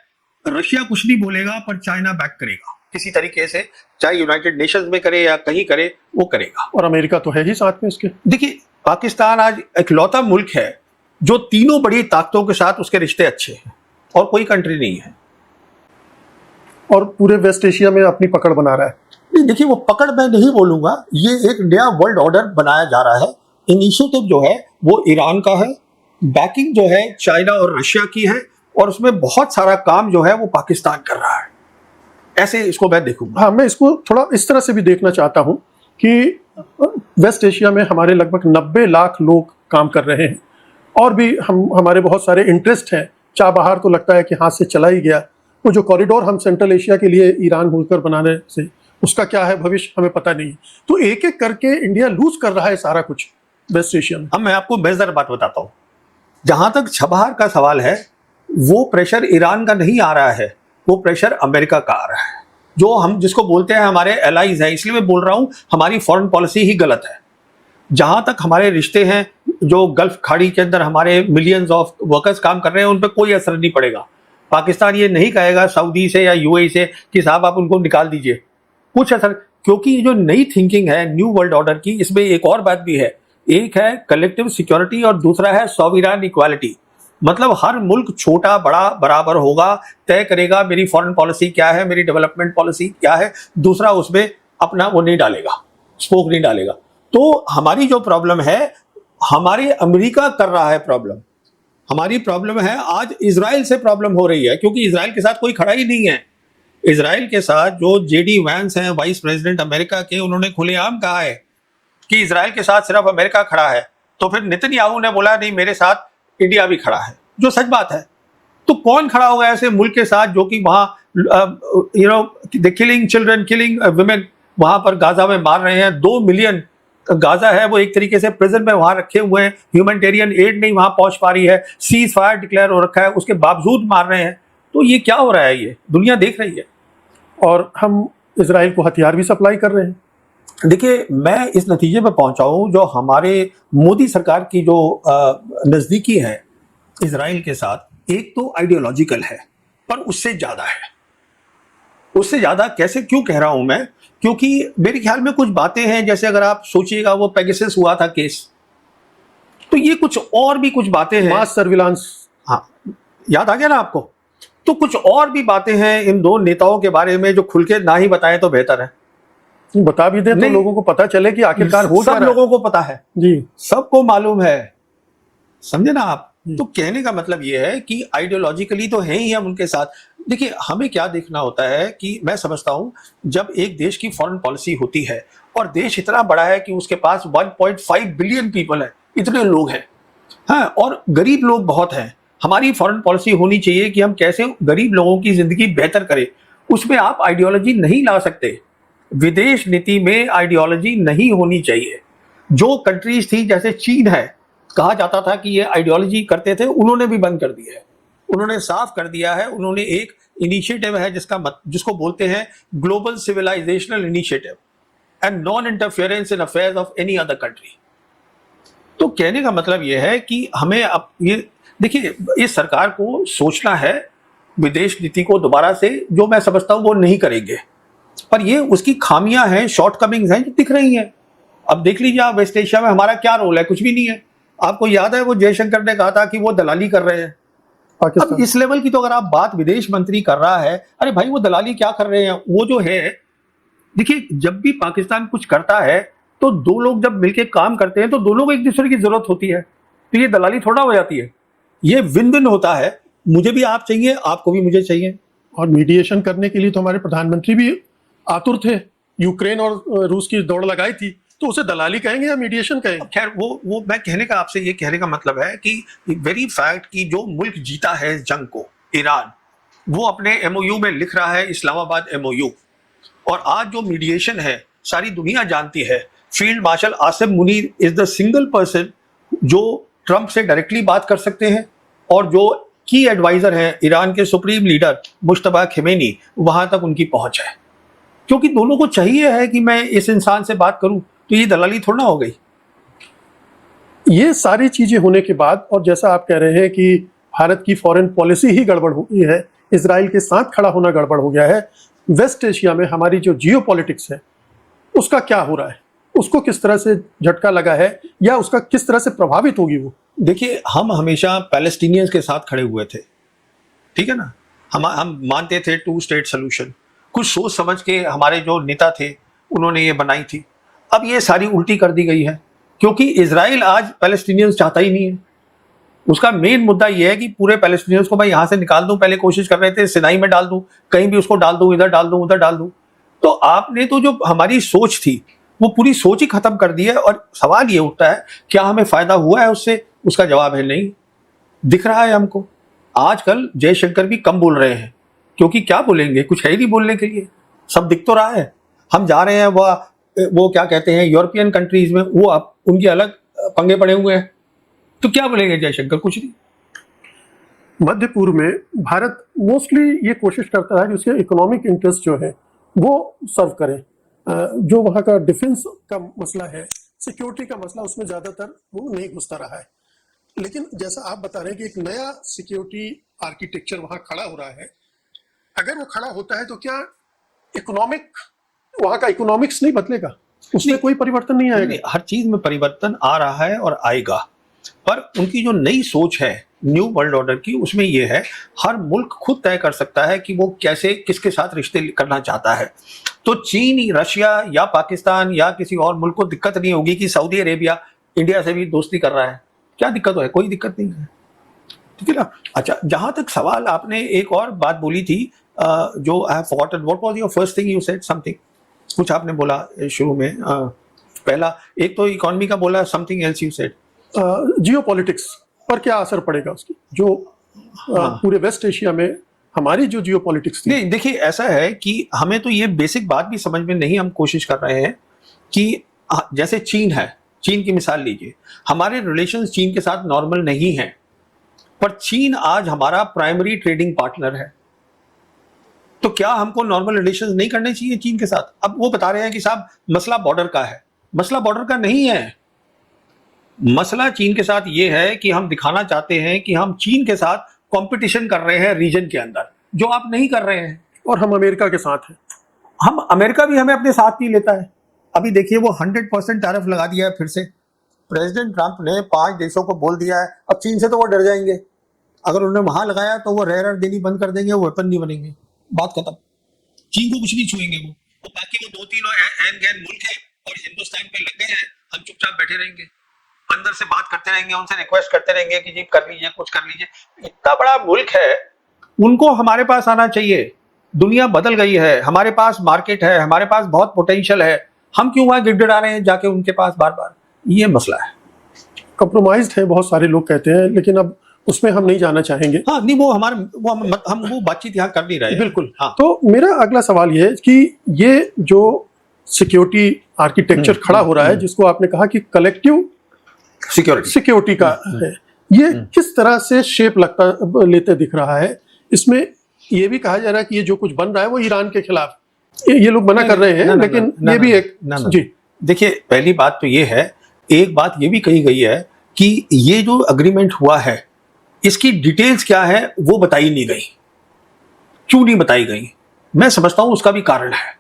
Speaker 2: रशिया कुछ नहीं बोलेगा पर चाइना बैक करेगा किसी तरीके से, चाहे यूनाइटेड नेशंस में करे या कहीं करे, वो करेगा।
Speaker 1: और अमेरिका तो है ही साथ में इसके।
Speaker 2: देखिए, पाकिस्तान आज इकलौता मुल्क है जो तीनों बड़ी ताकतों के साथ उसके रिश्ते अच्छे हैं, और कोई कंट्री नहीं है।
Speaker 1: और पूरे वेस्ट एशिया में अपनी पकड़ बना रहा है।
Speaker 2: नहीं, देखिए, वो पकड़ मैं नहीं बोलूंगा, ये एक नया वर्ल्ड ऑर्डर बनाया जा रहा है। इनिशिएटिव जो है वो ईरान का है, बैकिंग जो है चाइना और रशिया की है, और उसमें बहुत सारा काम जो है वो पाकिस्तान कर रहा है। ऐसे इसको मैं देखूंगा।
Speaker 1: हाँ, मैं इसको थोड़ा इस तरह से भी देखना चाहता हूँ कि वेस्ट एशिया में हमारे लगभग 90 लाख लोग काम कर रहे हैं, और भी हमारे बहुत सारे इंटरेस्ट हैं। चाबहार तो लगता है कि हाथ से चला ही गया। वो जो कॉरिडोर हम सेंट्रल एशिया के लिए ईरान होकर बनाने से, उसका क्या है भविष्य हमें पता नहीं। तो एक एक करके इंडिया लूज कर रहा है सारा कुछ वेस्ट एशिया में।
Speaker 2: अब मैं आपको बेहतर बात बताता हूँ। जहां तक चाबहार का सवाल है, वो प्रेशर ईरान का नहीं आ रहा है, वो प्रेशर अमेरिका का आ रहा है, जो हम जिसको बोलते हैं हमारे एलाइज हैं। इसलिए मैं बोल रहा हूं हमारी फॉरेन पॉलिसी ही गलत है। जहां तक हमारे रिश्ते हैं, जो गल्फ खाड़ी के अंदर हमारे मिलियंस ऑफ वर्कर्स काम कर रहे हैं, उन पर कोई असर नहीं पड़ेगा। पाकिस्तान ये नहीं कहेगा सऊदी से या यूएई से कि साहब आप उनको निकाल दीजिए, कुछ असर, क्योंकि ये जो नई थिंकिंग है न्यू वर्ल्ड ऑर्डर की, इसमें एक और बात भी है। एक है कलेक्टिव सिक्योरिटी और दूसरा है सॉवरेन इक्वालिटी। मतलब हर मुल्क छोटा बड़ा बराबर होगा, तय करेगा मेरी फॉरेन पॉलिसी क्या है, मेरी डेवलपमेंट पॉलिसी क्या है, दूसरा उसमें अपना वो नहीं डालेगा, स्पोक नहीं डालेगा। तो हमारी जो प्रॉब्लम है, हमारे अमेरिका कर रहा है प्रॉब्लम, हमारी प्रॉब्लम है आज इजराइल से प्रॉब्लम हो रही है, क्योंकि इजराइल के साथ कोई खड़ा ही नहीं है। इजराइल के साथ जो जेडी वैंस हैं, वाइस प्रेसिडेंट अमेरिका के, उन्होंने खुलेआम कहा है कि इजराइल के साथ सिर्फ अमेरिका खड़ा है। तो फिर नेतन्याहू ने बोला नहीं, मेरे साथ इंडिया भी खड़ा है, जो सच बात है। तो कौन खड़ा होगा ऐसे मुल्क के साथ जो कि वहां किलिंग चिल्ड्रन, किलिंग वुमेन, वहां पर गाजा में मार रहे हैं। 2 मिलियन गाजा है वो एक तरीके से प्रिजन में वहां रखे हुए हैं, ह्यूमैनिटेरियन एड नहीं वहां पहुंच पा रही है, सीज फायर डिक्लेयर हो रखा है, उसके बावजूद मार रहे हैं। तो ये क्या हो रहा है, ये दुनिया देख रही है।
Speaker 1: और हम इजराइल को हथियार भी सप्लाई कर रहे हैं।
Speaker 2: देखिए, मैं इस नतीजे पर पहुंचा हूं, जो हमारे मोदी सरकार की जो नजदीकी है इजराइल के साथ, एक तो आइडियोलॉजिकल है, पर उससे ज्यादा है। उससे ज्यादा कैसे, क्यों कह रहा हूं मैं, क्योंकि मेरे ख्याल में कुछ बातें हैं, जैसे अगर आप सोचिएगा वो पेगासस हुआ था केस, तो ये कुछ और भी कुछ बातें हैं,
Speaker 1: मास सर्विलांस,
Speaker 2: हाँ याद आ गया ना आपको। तो कुछ और भी बातें हैं इन दो नेताओं के बारे में जो खुल के ना ही बताएं तो बेहतर है।
Speaker 1: बता भी दे तो लोगों को पता चले कि आखिरकार हो क्या रहा है।
Speaker 2: सब लोगों को पता है
Speaker 1: जी,
Speaker 2: सबको मालूम है, समझे ना आप। तो कहने का मतलब ये है कि आइडियोलॉजिकली तो है ही हम उनके साथ। देखिए, हमें क्या देखना होता है कि मैं समझता हूं, जब एक देश की फॉरेन पॉलिसी होती है और देश इतना बड़ा है कि उसके पास 1.5 बिलियन पीपल है, इतने लोग हैं, हाँ, और गरीब लोग बहुत हैं, हमारी फॉरेन पॉलिसी होनी चाहिए कि हम कैसे गरीब लोगों की जिंदगी बेहतर करें। उसमें आप आइडियोलॉजी नहीं ला सकते। विदेश नीति में आइडियोलॉजी नहीं होनी चाहिए। जो कंट्रीज थी, जैसे चीन है, कहा जाता था कि ये आइडियोलॉजी करते थे, उन्होंने भी बंद कर दिया है, उन्होंने साफ कर दिया है। उन्होंने एक इनिशिएटिव है जिसको बोलते हैं global civilisational initiative and non interference in affairs of any other country. तो कहने का मतलब ये है कि हमें अब ये देखिए, इस सरकार को सोचना है विदेश नीति को दोबारा से, जो मैं समझता हूं वो नहीं करेंगे, पर ये उसकी खामियां हैं, शॉर्टकमिंग्स हैं जो दिख रही हैं। अब देख लीजिए आप, वेस्ट एशिया में हमारा क्या रोल है, कुछ भी नहीं है। आपको याद है वो जयशंकर ने कहा था कि वो दलाली कर रहे हैं। अब इस लेवल की तो अगर आप बात विदेश मंत्री कर रहा है, अरे भाई वो दलाली क्या कर रहे हैं, वो जो है, देखिए जब भी पाकिस्तान कुछ करता है तो दो लोग जब मिलकर काम करते हैं तो दोनों को एक दूसरे की जरूरत होती है, तो ये दलाली थोड़ा हो जाती है, ये विन विन होता है। मुझे भी आप चाहिए, आपको भी मुझे चाहिए।
Speaker 1: और मीडिएशन करने के लिए तो हमारे प्रधानमंत्री भी आतुर थे। यूक्रेन और रूस की दौड़ लगाई थी, तो उसे दलाली कहेंगे या मीडिएशन कहेंगे?
Speaker 2: खैर वो मैं कहने का आपसे ये कहने का मतलब है कि वेरी फैक्ट कि जो मुल्क जीता है इस जंग को, ईरान, वो अपने एमओयू में लिख रहा है इस्लामाबाद एमओयू। और आज जो मीडिएशन है सारी दुनिया जानती है, field marshal Asim Munir is the single person जो ट्रंप से डायरेक्टली बात कर सकते हैं, और जो की एडवाइजर हैं ईरान के सुप्रीम लीडर मुश्तबा खमेनी, वहां तक उनकी पहुंच है। क्योंकि दोनों को चाहिए है कि मैं इस इंसान से बात करूं, तो ये दलाली थोड़ा ना हो गई।
Speaker 1: ये सारी चीजें होने के बाद, और जैसा आप कह रहे हैं कि भारत की फॉरेन पॉलिसी ही गड़बड़ हो गई है, इजराइल के साथ खड़ा होना गड़बड़ हो गया है, वेस्ट एशिया में हमारी जो जियो पॉलिटिक्स है उसका क्या हो रहा है, उसको किस तरह से झटका लगा है या उसका किस तरह से प्रभावित होगी वो?
Speaker 2: देखिए, हम हमेशा पैलेस्टीनियंस के साथ खड़े हुए थे, ठीक है ना। हम मानते थे 2 स्टेट सोल्यूशन, कुछ सोच समझ के हमारे जो नेता थे उन्होंने ये बनाई थी। अब ये सारी उल्टी कर दी गई है, क्योंकि इजराइल आज पैलेस्टीनियंस चाहता ही नहीं है। उसका मेन मुद्दा ये है कि पूरे पैलेस्टीनियंस को मैं यहां से निकाल दूं। पहले कोशिश कर रहे थे सिनाई में डाल दूं, कहीं भी उसको डाल दूं, इधर डाल दूं, उधर डाल दूं। तो आपने तो जो हमारी सोच थी वो पूरी सोच ही खत्म कर दी है। और सवाल ये उठता है, क्या हमें फायदा हुआ है उससे? उसका जवाब है नहीं। दिख रहा है हमको, आजकल जयशंकर भी कम बोल रहे हैं, क्योंकि क्या बोलेंगे, कुछ है ही नहीं बोलने के लिए। सब दिख तो रहा है। हम जा रहे हैं वो क्या कहते हैं यूरोपियन कंट्रीज में, वो अब उनके अलग पंगे पड़े हुए हैं, तो क्या बोलेंगे जयशंकर? कुछ नहीं।
Speaker 1: मध्य पूर्व में भारत मोस्टली ये कोशिश करता है कि उसके इकोनॉमिक इंटरेस्ट जो है वो सर्व करे। जो वहाँ का डिफेंस का मसला है, सिक्योरिटी का मसला, उसमें ज़्यादातर वो नहीं घुसता रहा है। लेकिन जैसा आप बता रहे हैं कि एक नया सिक्योरिटी आर्किटेक्चर वहाँ खड़ा हो रहा है, अगर वो खड़ा होता है तो क्या वहाँ का इकोनॉमिक्स नहीं बदलेगा? उसमें कोई परिवर्तन नहीं आएगा?
Speaker 2: हर चीज में परिवर्तन आ रहा है और आएगा, पर उनकी जो नई सोच है न्यू वर्ल्ड ऑर्डर की, उसमें यह है हर मुल्क खुद तय कर सकता है कि वो कैसे किसके साथ रिश्ते करना चाहता है। तो चीन, रशिया या पाकिस्तान या किसी और मुल्क को दिक्कत नहीं होगी कि सऊदी अरेबिया इंडिया से भी दोस्ती कर रहा है। क्या दिक्कत है? कोई दिक्कत नहीं है, ठीक है ना। अच्छा, जहां तक सवाल, आपने एक और बात बोली थी जो I have forgotten, what was your first thing you said? Something, कुछ आपने बोला शुरू में। पहला एक तो इकोनॉमी का बोला, something else you said.
Speaker 1: Jio politics पर क्या असर पड़ेगा उसकी, जो पूरे वेस्ट एशिया में हमारी जो जियो पॉलिटिक्स थी?
Speaker 2: नहीं, देखिए, ऐसा है कि हमें तो ये बेसिक बात भी समझ में नहीं, हम कोशिश कर रहे हैं कि जैसे चीन है, चीन की मिसाल लीजिए। हमारे रिलेशंस चीन के साथ नॉर्मल नहीं है, पर चीन आज हमारा प्राइमरी ट्रेडिंग पार्टनर है। तो क्या हमको नॉर्मल रिलेशंस नहीं करने चाहिए चीन के साथ? अब वो बता रहे हैं कि साहब मसला बॉर्डर का है। मसला बॉर्डर का नहीं है। मसला चीन के साथ ये है कि हम दिखाना चाहते हैं कि हम चीन के साथ कंपटीशन कर रहे हैं रीजन के अंदर, जो आप नहीं कर रहे हैं।
Speaker 1: और हम अमेरिका के साथ हैं।
Speaker 2: हम अमेरिका भी हमें अपने साथ नहीं लेता है। अभी देखिए, वो 100% टैरिफ लगा दिया है फिर से। प्रेसिडेंट ट्रंप ने 5 देशों को बोल दिया है, अब चीन से तो वो डर जाएंगे। अगर उन्होंने वहां लगाया तो वो रेयर अर्थ देनी बंद कर देंगे, वो वेपन नहीं बनेंगे, बात खत्म। चीन को कुछ नहीं छुएंगे वो। बाकी वो 2-3 एन गैन मुल्क है और हिंदुस्तान पे लग गए हैं, हम चुपचाप बैठे रहेंगे, अंदर से बात करते रहेंगे, उनसे रिक्वेस्ट करते रहेंगे कि जी कर लीजिए, कुछ कर लीजिए। इतना बड़ा मुल्क है, उनको हमारे पास आना चाहिए। दुनिया बदल गई है, हमारे पास मार्केट है, हमारे पास बहुत पोटेंशियल है, हम क्यों वहां गिड़गिड़ा रहे हैं जाके उनके पास बार बार? ये मसला है।
Speaker 1: कंप्रोमाइज्ड है, बहुत सारे लोग कहते हैं, लेकिन अब उसमें हम नहीं जाना चाहेंगे।
Speaker 2: हाँ, नहीं, वो हमारे हम वो बातचीत यहाँ कर नहीं रहे।
Speaker 1: बिल्कुल।
Speaker 2: हाँ।
Speaker 1: तो मेरा अगला सवाल ये है कि ये जो सिक्योरिटी आर्किटेक्चर खड़ा हो रहा है, जिसको आपने कहा कि कलेक्टिव सिक्योरिटी का है, ये किस तरह से शेप लेते दिख रहा है? इसमें ये भी कहा जा रहा है कि ये जो कुछ बन रहा है वो ईरान के खिलाफ, ये लोग मना कर रहे हैं, लेकिन ये भी एक जी।
Speaker 2: देखिए, पहली बात तो ये है, एक बात ये भी कही गई है कि ये जो अग्रीमेंट हुआ है इसकी डिटेल्स क्या है वो बताई नहीं गई। क्यों नहीं बताई गई? मैं समझता हूं उसका भी कारण है,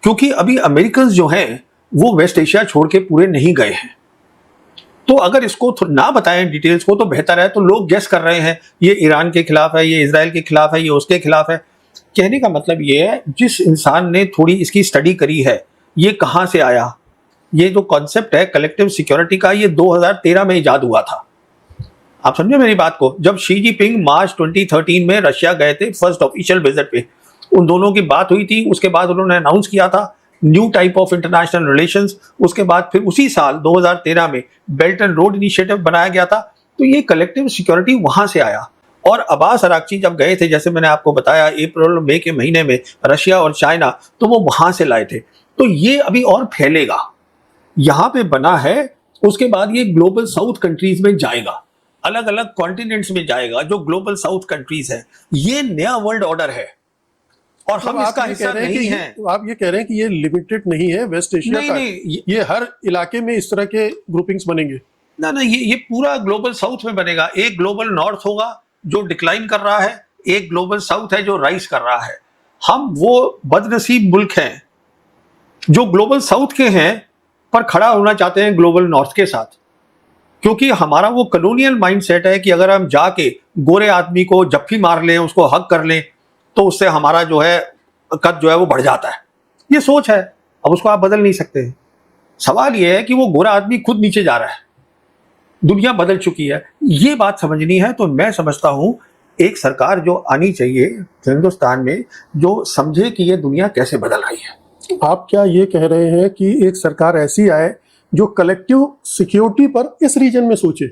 Speaker 2: क्योंकि अभी अमेरिकन जो हैं वो वेस्ट एशिया छोड़ के पूरे नहीं गए हैं। तो अगर इसको ना बताएं डिटेल्स को तो बेहतर है। तो लोग गेस कर रहे हैं, ये ईरान के खिलाफ है, ये इजराइल के खिलाफ है, ये उसके खिलाफ है। कहने का मतलब ये है, जिस इंसान ने थोड़ी इसकी स्टडी करी है, ये कहां से आया, ये जो कॉन्सेप्ट है कलेक्टिव सिक्योरिटी का, ये 2013 में इजाद हुआ था। आप समझे मेरी बात को? जब शी जिनपिंग मार्च 2013 में रशिया गए थे फर्स्ट ऑफिशियल विजिट पे, उन दोनों की बात हुई थी। उसके बाद उन्होंने अनाउंस किया था new type of international relations. उसके बाद फिर उसी साल 2013 में बेल्ट एंड रोड इनिशिएटिव बनाया गया था। तो ये कलेक्टिव सिक्योरिटी वहां से आया। और अब्बास अराक्ची जब गए थे, जैसे मैंने आपको बताया, अप्रैल मई के महीने में रशिया और चाइना, तो वो वहां से लाए थे। तो ये अभी और फैलेगा, यहां पे बना है। उसके बाद ये ग्लोबल साउथ कंट्रीज में जाएगा, अलग अलग कॉन्टिनेंट्स में जाएगा, जो ग्लोबल साउथ कंट्रीज है। ये नया वर्ल्ड ऑर्डर है और हम इसका हिस्सा नहीं है।
Speaker 1: तो आप ये कह रहे हैं कि ये लिमिटेड नहीं है वेस्ट एशिया का?
Speaker 2: नहीं,
Speaker 1: ये हर इलाके में इस तरह के ग्रुपिंग्स बनेंगे?
Speaker 2: ना ना, ये पूरा ग्लोबल साउथ में बनेगा। एक ग्लोबल नॉर्थ होगा जो डिक्लाइन कर रहा है, एक ग्लोबल साउथ है जो राइज कर रहा है। हम वो बदनसीब मुल्क हैं जो ग्लोबल साउथ के हैं पर खड़ा होना चाहते हैं ग्लोबल नॉर्थ के साथ, क्योंकि हमारा वो कॉलोनियल माइंडसेट है कि अगर हम जाके गोरे आदमी को जप्फी मार लें, उसको हक कर लें, तो उससे हमारा जो है कद जो है वो बढ़ जाता है। ये सोच है, अब उसको आप बदल नहीं सकते। सवाल ये है कि वो गोरा आदमी खुद नीचे जा रहा है, दुनिया बदल चुकी है, ये बात समझनी है। तो मैं समझता हूं एक सरकार जो आनी चाहिए हिंदुस्तान में, जो समझे कि ये दुनिया कैसे बदल रही है।
Speaker 1: आप क्या ये कह रहे हैं कि एक सरकार ऐसी आए जो कलेक्टिव सिक्योरिटी पर इस रीजन में सोचे,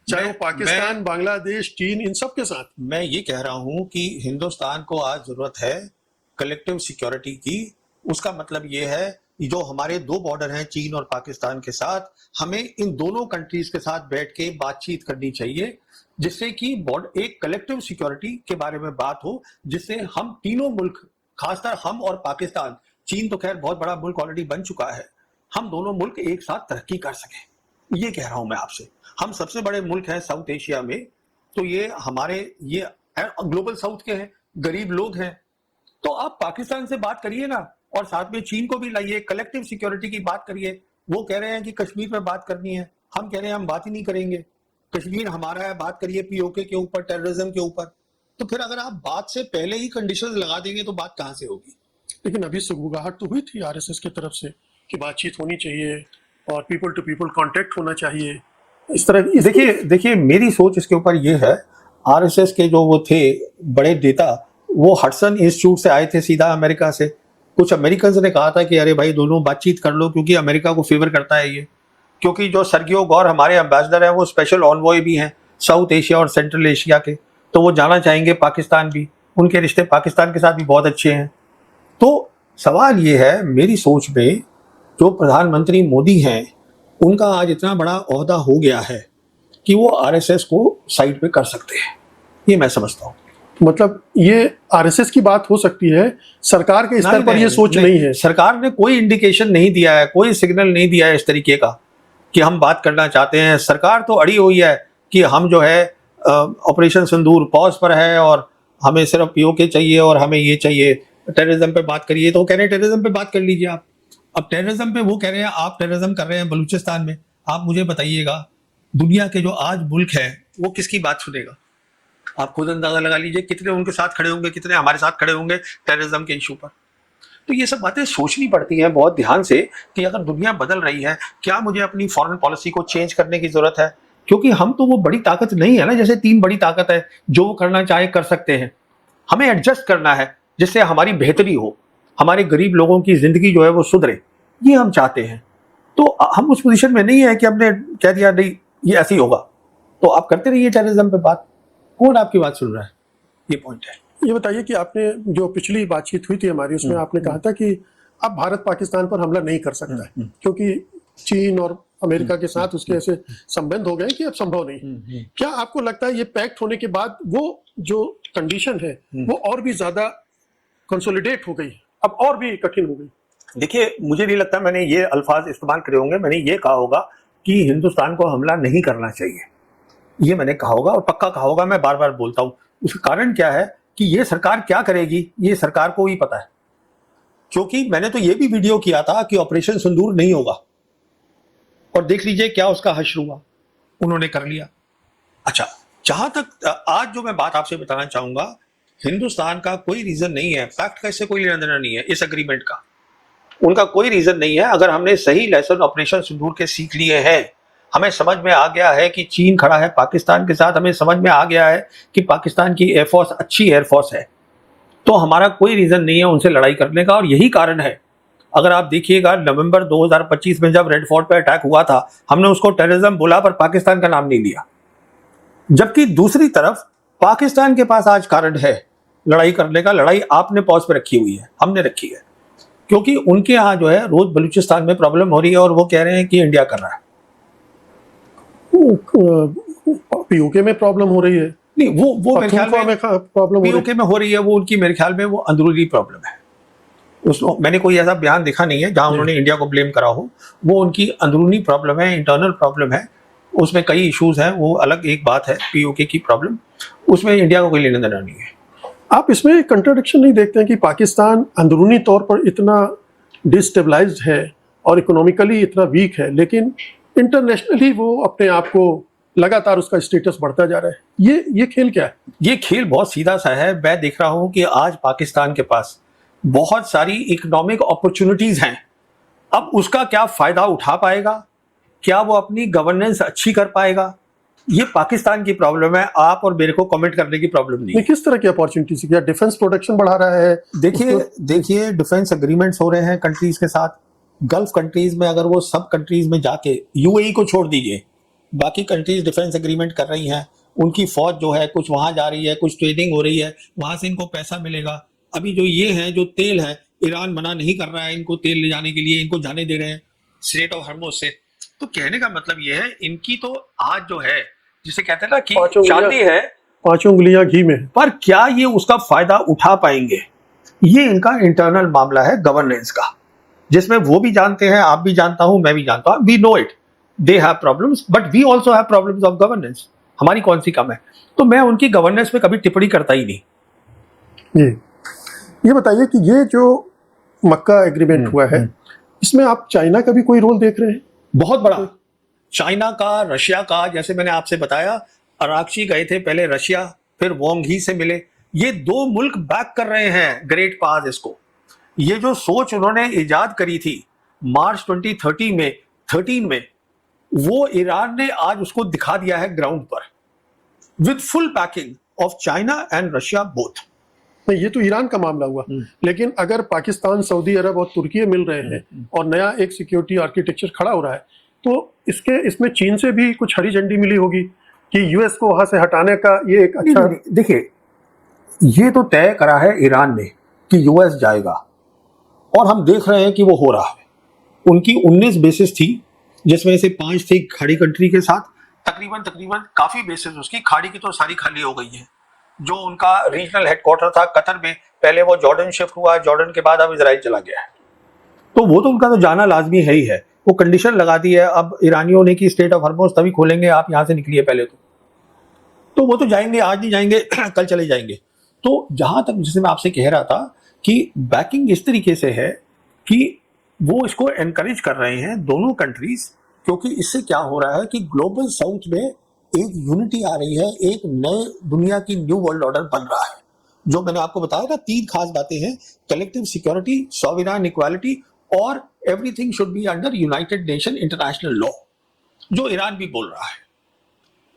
Speaker 1: चाहे वो पाकिस्तान, बांग्लादेश, चीन, इन सब के साथ?
Speaker 2: मैं ये कह रहा हूं कि हिंदुस्तान को आज जरूरत है कलेक्टिव सिक्योरिटी की। उसका मतलब ये है कि जो हमारे दो बॉर्डर हैं चीन और पाकिस्तान के साथ, हमें इन दोनों कंट्रीज के साथ बैठ के बातचीत करनी चाहिए, जिससे कि एक कलेक्टिव सिक्योरिटी के बारे में बात हो, जिससे हम तीनों मुल्क, खासकर हम और पाकिस्तान, चीन तो खैर बहुत बड़ा मुल्क ऑलरेडी बन चुका है, हम दोनों मुल्क एक साथ तरक्की कर सकें। ये कह रहा हूं मैं आपसे। हम सबसे बड़े मुल्क हैं साउथ एशिया में, तो ये हमारे ये ग्लोबल साउथ के हैं, गरीब लोग हैं। तो आप पाकिस्तान से बात करिए ना, और साथ में चीन को भी लाइए, कलेक्टिव सिक्योरिटी की बात करिए। वो कह रहे हैं कि कश्मीर पर बात करनी है, हम कह रहे हैं हम बात ही नहीं करेंगे, कश्मीर हमारा है, बात करिए पीओके के ऊपर, टेररिज्म के ऊपर। तो फिर अगर आप बात से पहले ही कंडीशंस लगा देंगे तो बात कहां से होगी?
Speaker 1: लेकिन अभी सुगबुगाहट तो हुई थी आरएसएस की तरफ से कि बातचीत होनी चाहिए और पीपल टू पीपल कांटेक्ट होना चाहिए, इस तरह की।
Speaker 2: देखिए मेरी सोच इसके ऊपर ये है, आरएसएस के जो वो थे बड़े नेता, वो हडसन इंस्टीट्यूट से आए थे सीधा अमेरिका से। कुछ अमेरिकन ने कहा था कि अरे भाई दोनों बातचीत कर लो, क्योंकि अमेरिका को फेवर करता है ये, क्योंकि जो सर्गियो गौर हमारे एम्बेसडर हैं वो स्पेशल ऑनवॉय भी हैं साउथ एशिया और सेंट्रल एशिया के, तो वो जाना चाहेंगे पाकिस्तान भी, उनके रिश्ते पाकिस्तान के साथ भी बहुत अच्छे हैं। तो सवाल ये है मेरी सोच में, जो प्रधानमंत्री मोदी हैं उनका आज इतना बड़ा ओहदा हो गया है कि वो आरएसएस को साइड पे कर सकते हैं, ये मैं समझता हूँ।
Speaker 1: मतलब ये आरएसएस की बात हो सकती है, सरकार के स्तर पर ये सोच नहीं है।
Speaker 2: सरकार ने कोई इंडिकेशन नहीं दिया है, कोई सिग्नल नहीं दिया है इस तरीके का कि हम बात करना चाहते हैं। सरकार तो अड़ी हुई है कि हम जो है ऑपरेशन सिंदूर पॉज पर है और हमें सिर्फ पीओके चाहिए और हमें ये चाहिए, टेररिज्म पे बात करिए, तो वो कह रहे हैं टेररिज्म पे बात कर लीजिए आप। अब टेररिज्म पे वो कह रहे हैं आप टेररिज्म कर रहे हैं बलूचिस्तान में, आप मुझे बताइएगा दुनिया के जो आज मुल्क है वो किसकी बात सुनेगा? आप खुद अंदाजा लगा लीजिए कितने उनके साथ खड़े होंगे, कितने हमारे साथ खड़े होंगे टेररिज्म के इशू पर। तो ये सब बातें सोचनी पड़ती हैं बहुत ध्यान से कि अगर दुनिया बदल रही है, क्या मुझे अपनी फॉरेन पॉलिसी को चेंज करने की जरूरत है? क्योंकि हम तो वो बड़ी ताकत नहीं है ना, जैसे 3 बड़ी ताकत है, जो करना चाहे कर सकते हैं। हमें एडजस्ट करना है जिससे हमारी बेहतरी हो, हमारे गरीब लोगों की जिंदगी जो है वो सुधरे, ये हम चाहते हैं। तो हम उस पोजीशन में नहीं है कि हमने कह दिया नहीं ये ऐसे ही होगा, तो आप करते रहिए टेररिज्म पे बात, कौन आपकी बात सुन रहा है? ये पॉइंट है।
Speaker 1: ये बताइए कि आपने जो पिछली बातचीत हुई थी हमारी, उसमें आपने कहा था कि अब भारत पाकिस्तान पर हमला नहीं कर सकता है, क्योंकि चीन और अमेरिका के साथ उसके ऐसे संबंध हो गए कि अब संभव नहीं। क्या आपको लगता है ये पैक्ट होने के बाद वो जो कंडीशन है वो और भी ज्यादा कंसोलिडेट हो गई, अब और भी कठिन हो गई?
Speaker 2: देखिए मुझे नहीं लगता मैंने ये अल्फाज इस्तेमाल करे होंगे, मैंने ये कहा होगा कि हिंदुस्तान को हमला नहीं करना चाहिए, ये मैंने कहा होगा और पक्का कहा होगा, मैं बार बार बोलता हूं। उसका कारण क्या है कि ये सरकार क्या करेगी ये सरकार को ही पता है, क्योंकि मैंने तो ये भी वीडियो किया था कि ऑपरेशन सिंदूर नहीं होगा, और देख लीजिए क्या उसका हश्र हुआ, उन्होंने कर लिया। अच्छा, जहां तक आज जो मैं बात आपसे बताना चाहूंगा, हिंदुस्तान का कोई रीजन नहीं है, पैक्ट का इससे कोई लेना देना नहीं है, इस एग्रीमेंट का उनका कोई रीजन नहीं है। अगर हमने सही लेसन ऑपरेशन सिंदूर के सीख लिए हैं, हमें समझ में आ गया है कि चीन खड़ा है पाकिस्तान के साथ, हमें समझ में आ गया है कि पाकिस्तान की एयरफोर्स अच्छी एयरफोर्स है, तो हमारा कोई रीजन नहीं है उनसे लड़ाई करने का। और यही कारण है, अगर आप देखिएगा नवंबर 2025 में जब रेड फोर्ट पर अटैक हुआ था, हमने उसको टेररिज्म बोला पर पाकिस्तान का नाम नहीं लिया, जबकि दूसरी तरफ पाकिस्तान के पास आज कारण है लड़ाई करने का। लड़ाई आपने पॉज पे रखी हुई है, हमने रखी है, क्योंकि उनके यहाँ जो है रोज बलूचिस्तान में प्रॉब्लम हो रही है और वो कह रहे हैं कि इंडिया कर रहा है।
Speaker 1: पीओके में प्रॉब्लम हो रही है?
Speaker 2: नहीं, वो मेरे ख्याल में
Speaker 1: प्रॉब्लम
Speaker 2: पीओके में हो रही है, वो उनकी मेरे ख्याल में वो अंदरूनी प्रॉब्लम है। उसमें मैंने कोई ऐसा बयान देखा नहीं है जहां उन्होंने इंडिया को ब्लेम करा हो, वो उनकी अंदरूनी प्रॉब्लम है, इंटरनल प्रॉब्लम है। उसमें कई इश्यूज हैं, वो अलग एक बात है, पीओके की प्रॉब्लम, उसमें इंडिया को कोई लेना देना नहीं है।
Speaker 1: आप इसमें कंट्राडिक्शन नहीं देखते हैं कि पाकिस्तान अंदरूनी तौर पर इतना डिस्टेबलाइज्ड है और इकोनॉमिकली इतना वीक है, लेकिन इंटरनेशनली वो अपने आप को लगातार उसका स्टेटस बढ़ता जा रहा है। ये खेल क्या है?
Speaker 2: ये खेल बहुत सीधा सा है। मैं देख रहा हूं कि आज पाकिस्तान के पास बहुत सारी इकोनॉमिक अपॉर्चुनिटीज हैं। अब उसका क्या फायदा उठा पाएगा, क्या वो अपनी गवर्नेंस अच्छी कर पाएगा, ये पाकिस्तान की प्रॉब्लम है, आप और मेरे को कमेंट करने की प्रॉब्लम नहीं है।
Speaker 1: किस तरह की अपॉर्चुनिटीज? क्या डिफेंस प्रोडक्शन बढ़ा रहा है?
Speaker 2: देखिए डिफेंस एग्रीमेंट्स हो रहे हैं कंट्रीज के साथ। गल्फ कंट्रीज में अगर वो सब कंट्रीज में जाके, यूएई को छोड़ दीजिए, बाकी कंट्रीज डिफेंस एग्रीमेंट कर रही हैं, उनकी फौज जो है कुछ वहां जा रही है, कुछ ट्रेनिंग हो रही है, वहां से इनको पैसा मिलेगा। अभी जो ये है, जो तेल है, ईरान मना नहीं कर रहा है इनको तेल ले जाने के लिए, इनको जाने दे रहे हैं स्ट्रेट ऑफ हॉर्मुज से। तो कहने का मतलब ये है, इनकी तो आज जो है, जिसे कहते हैं ना कि चांदी है,
Speaker 1: 5 उंगलियां घी में,
Speaker 2: पर क्या ये उसका फायदा उठा पाएंगे? ये इनका इंटरनल मामला है गवर्नेंस का, जिसमें वो भी जानते हैं, आप भी जानता हूं, मैं भी जानता हूं, we know it, they have problems but we also have problems of governance. हमारी कौन सी कम है? तो मैं उनकी गवर्नेंस पे कभी टिप्पणी करता ही नहीं।
Speaker 1: ये बताइए कि ये जो मक्का एग्रीमेंट हुआ है, इसमें आप चाइना का भी कोई रोल देख रहे हैं?
Speaker 2: बहुत बड़ा, चाइना का, रशिया का। जैसे मैंने आपसे बताया, अराक्ची गए थे पहले रशिया, फिर वोंग ही से मिले। ये 2 मुल्क बैक कर रहे हैं ग्रेट पास इसको। ये जो सोच उन्होंने इजाद करी थी मार्च 2013 में, वो ईरान ने आज उसको दिखा दिया है ग्राउंड पर, with full banking of China and Russia both.
Speaker 1: नहीं, ये तो ईरान का मामला हुआ, लेकिन अगर पाकिस्तान, सऊदी अरब और तुर्की मिल रहे हैं और नया एक सिक्योरिटी आर्किटेक्चर खड़ा हो रहा है, तो इसमें चीन से भी कुछ हरी झंडी मिली होगी कि यूएस को वहां से हटाने का ये एक अच्छा।
Speaker 2: देखिए, ये तो तय करा है ईरान ने कि यूएस जाएगा, और हम देख रहे हैं कि वो हो रहा है। उनकी 19 बेसिस थी, जिसमें से 5 थी खाड़ी कंट्री के साथ, तकरीबन काफी बेसिस उसकी खाड़ी की तो सारी खाली हो गई है। जो उनका रीजनल हेडक्वार्टर था कतर में, पहले वो जॉर्डन शिफ्ट हुआ, जॉर्डन के बाद अब इजराइल चला गया है। तो वो तो उनका तो जाना लाजमी है ही है। वो कंडीशन लगा दी है अब ईरानियों ने कि स्ट्रेट ऑफ हॉर्मुज तभी खोलेंगे, आप यहां से निकलिए पहले। तो वो तो जाएंगे, आज नहीं जाएंगे कल चले जाएंगे। तो जहां तक, जैसे मैं आपसे कह रहा था कि बैकिंग इस तरीके से है कि वो इसको एनकरेज कर रहे हैं दोनों कंट्रीज, क्योंकि इससे क्या हो रहा है कि ग्लोबल साउथ में एक यूनिटी आ रही है, एक नए दुनिया की न्यू वर्ल्ड ऑर्डर बन रहा है। जो मैंने आपको बताया ना, 3 खास बातें हैं: कलेक्टिव सिक्योरिटी, सॉवरेन इक्वालिटी, और everything should be under United nation international law, जो ईरान भी बोल रहा है।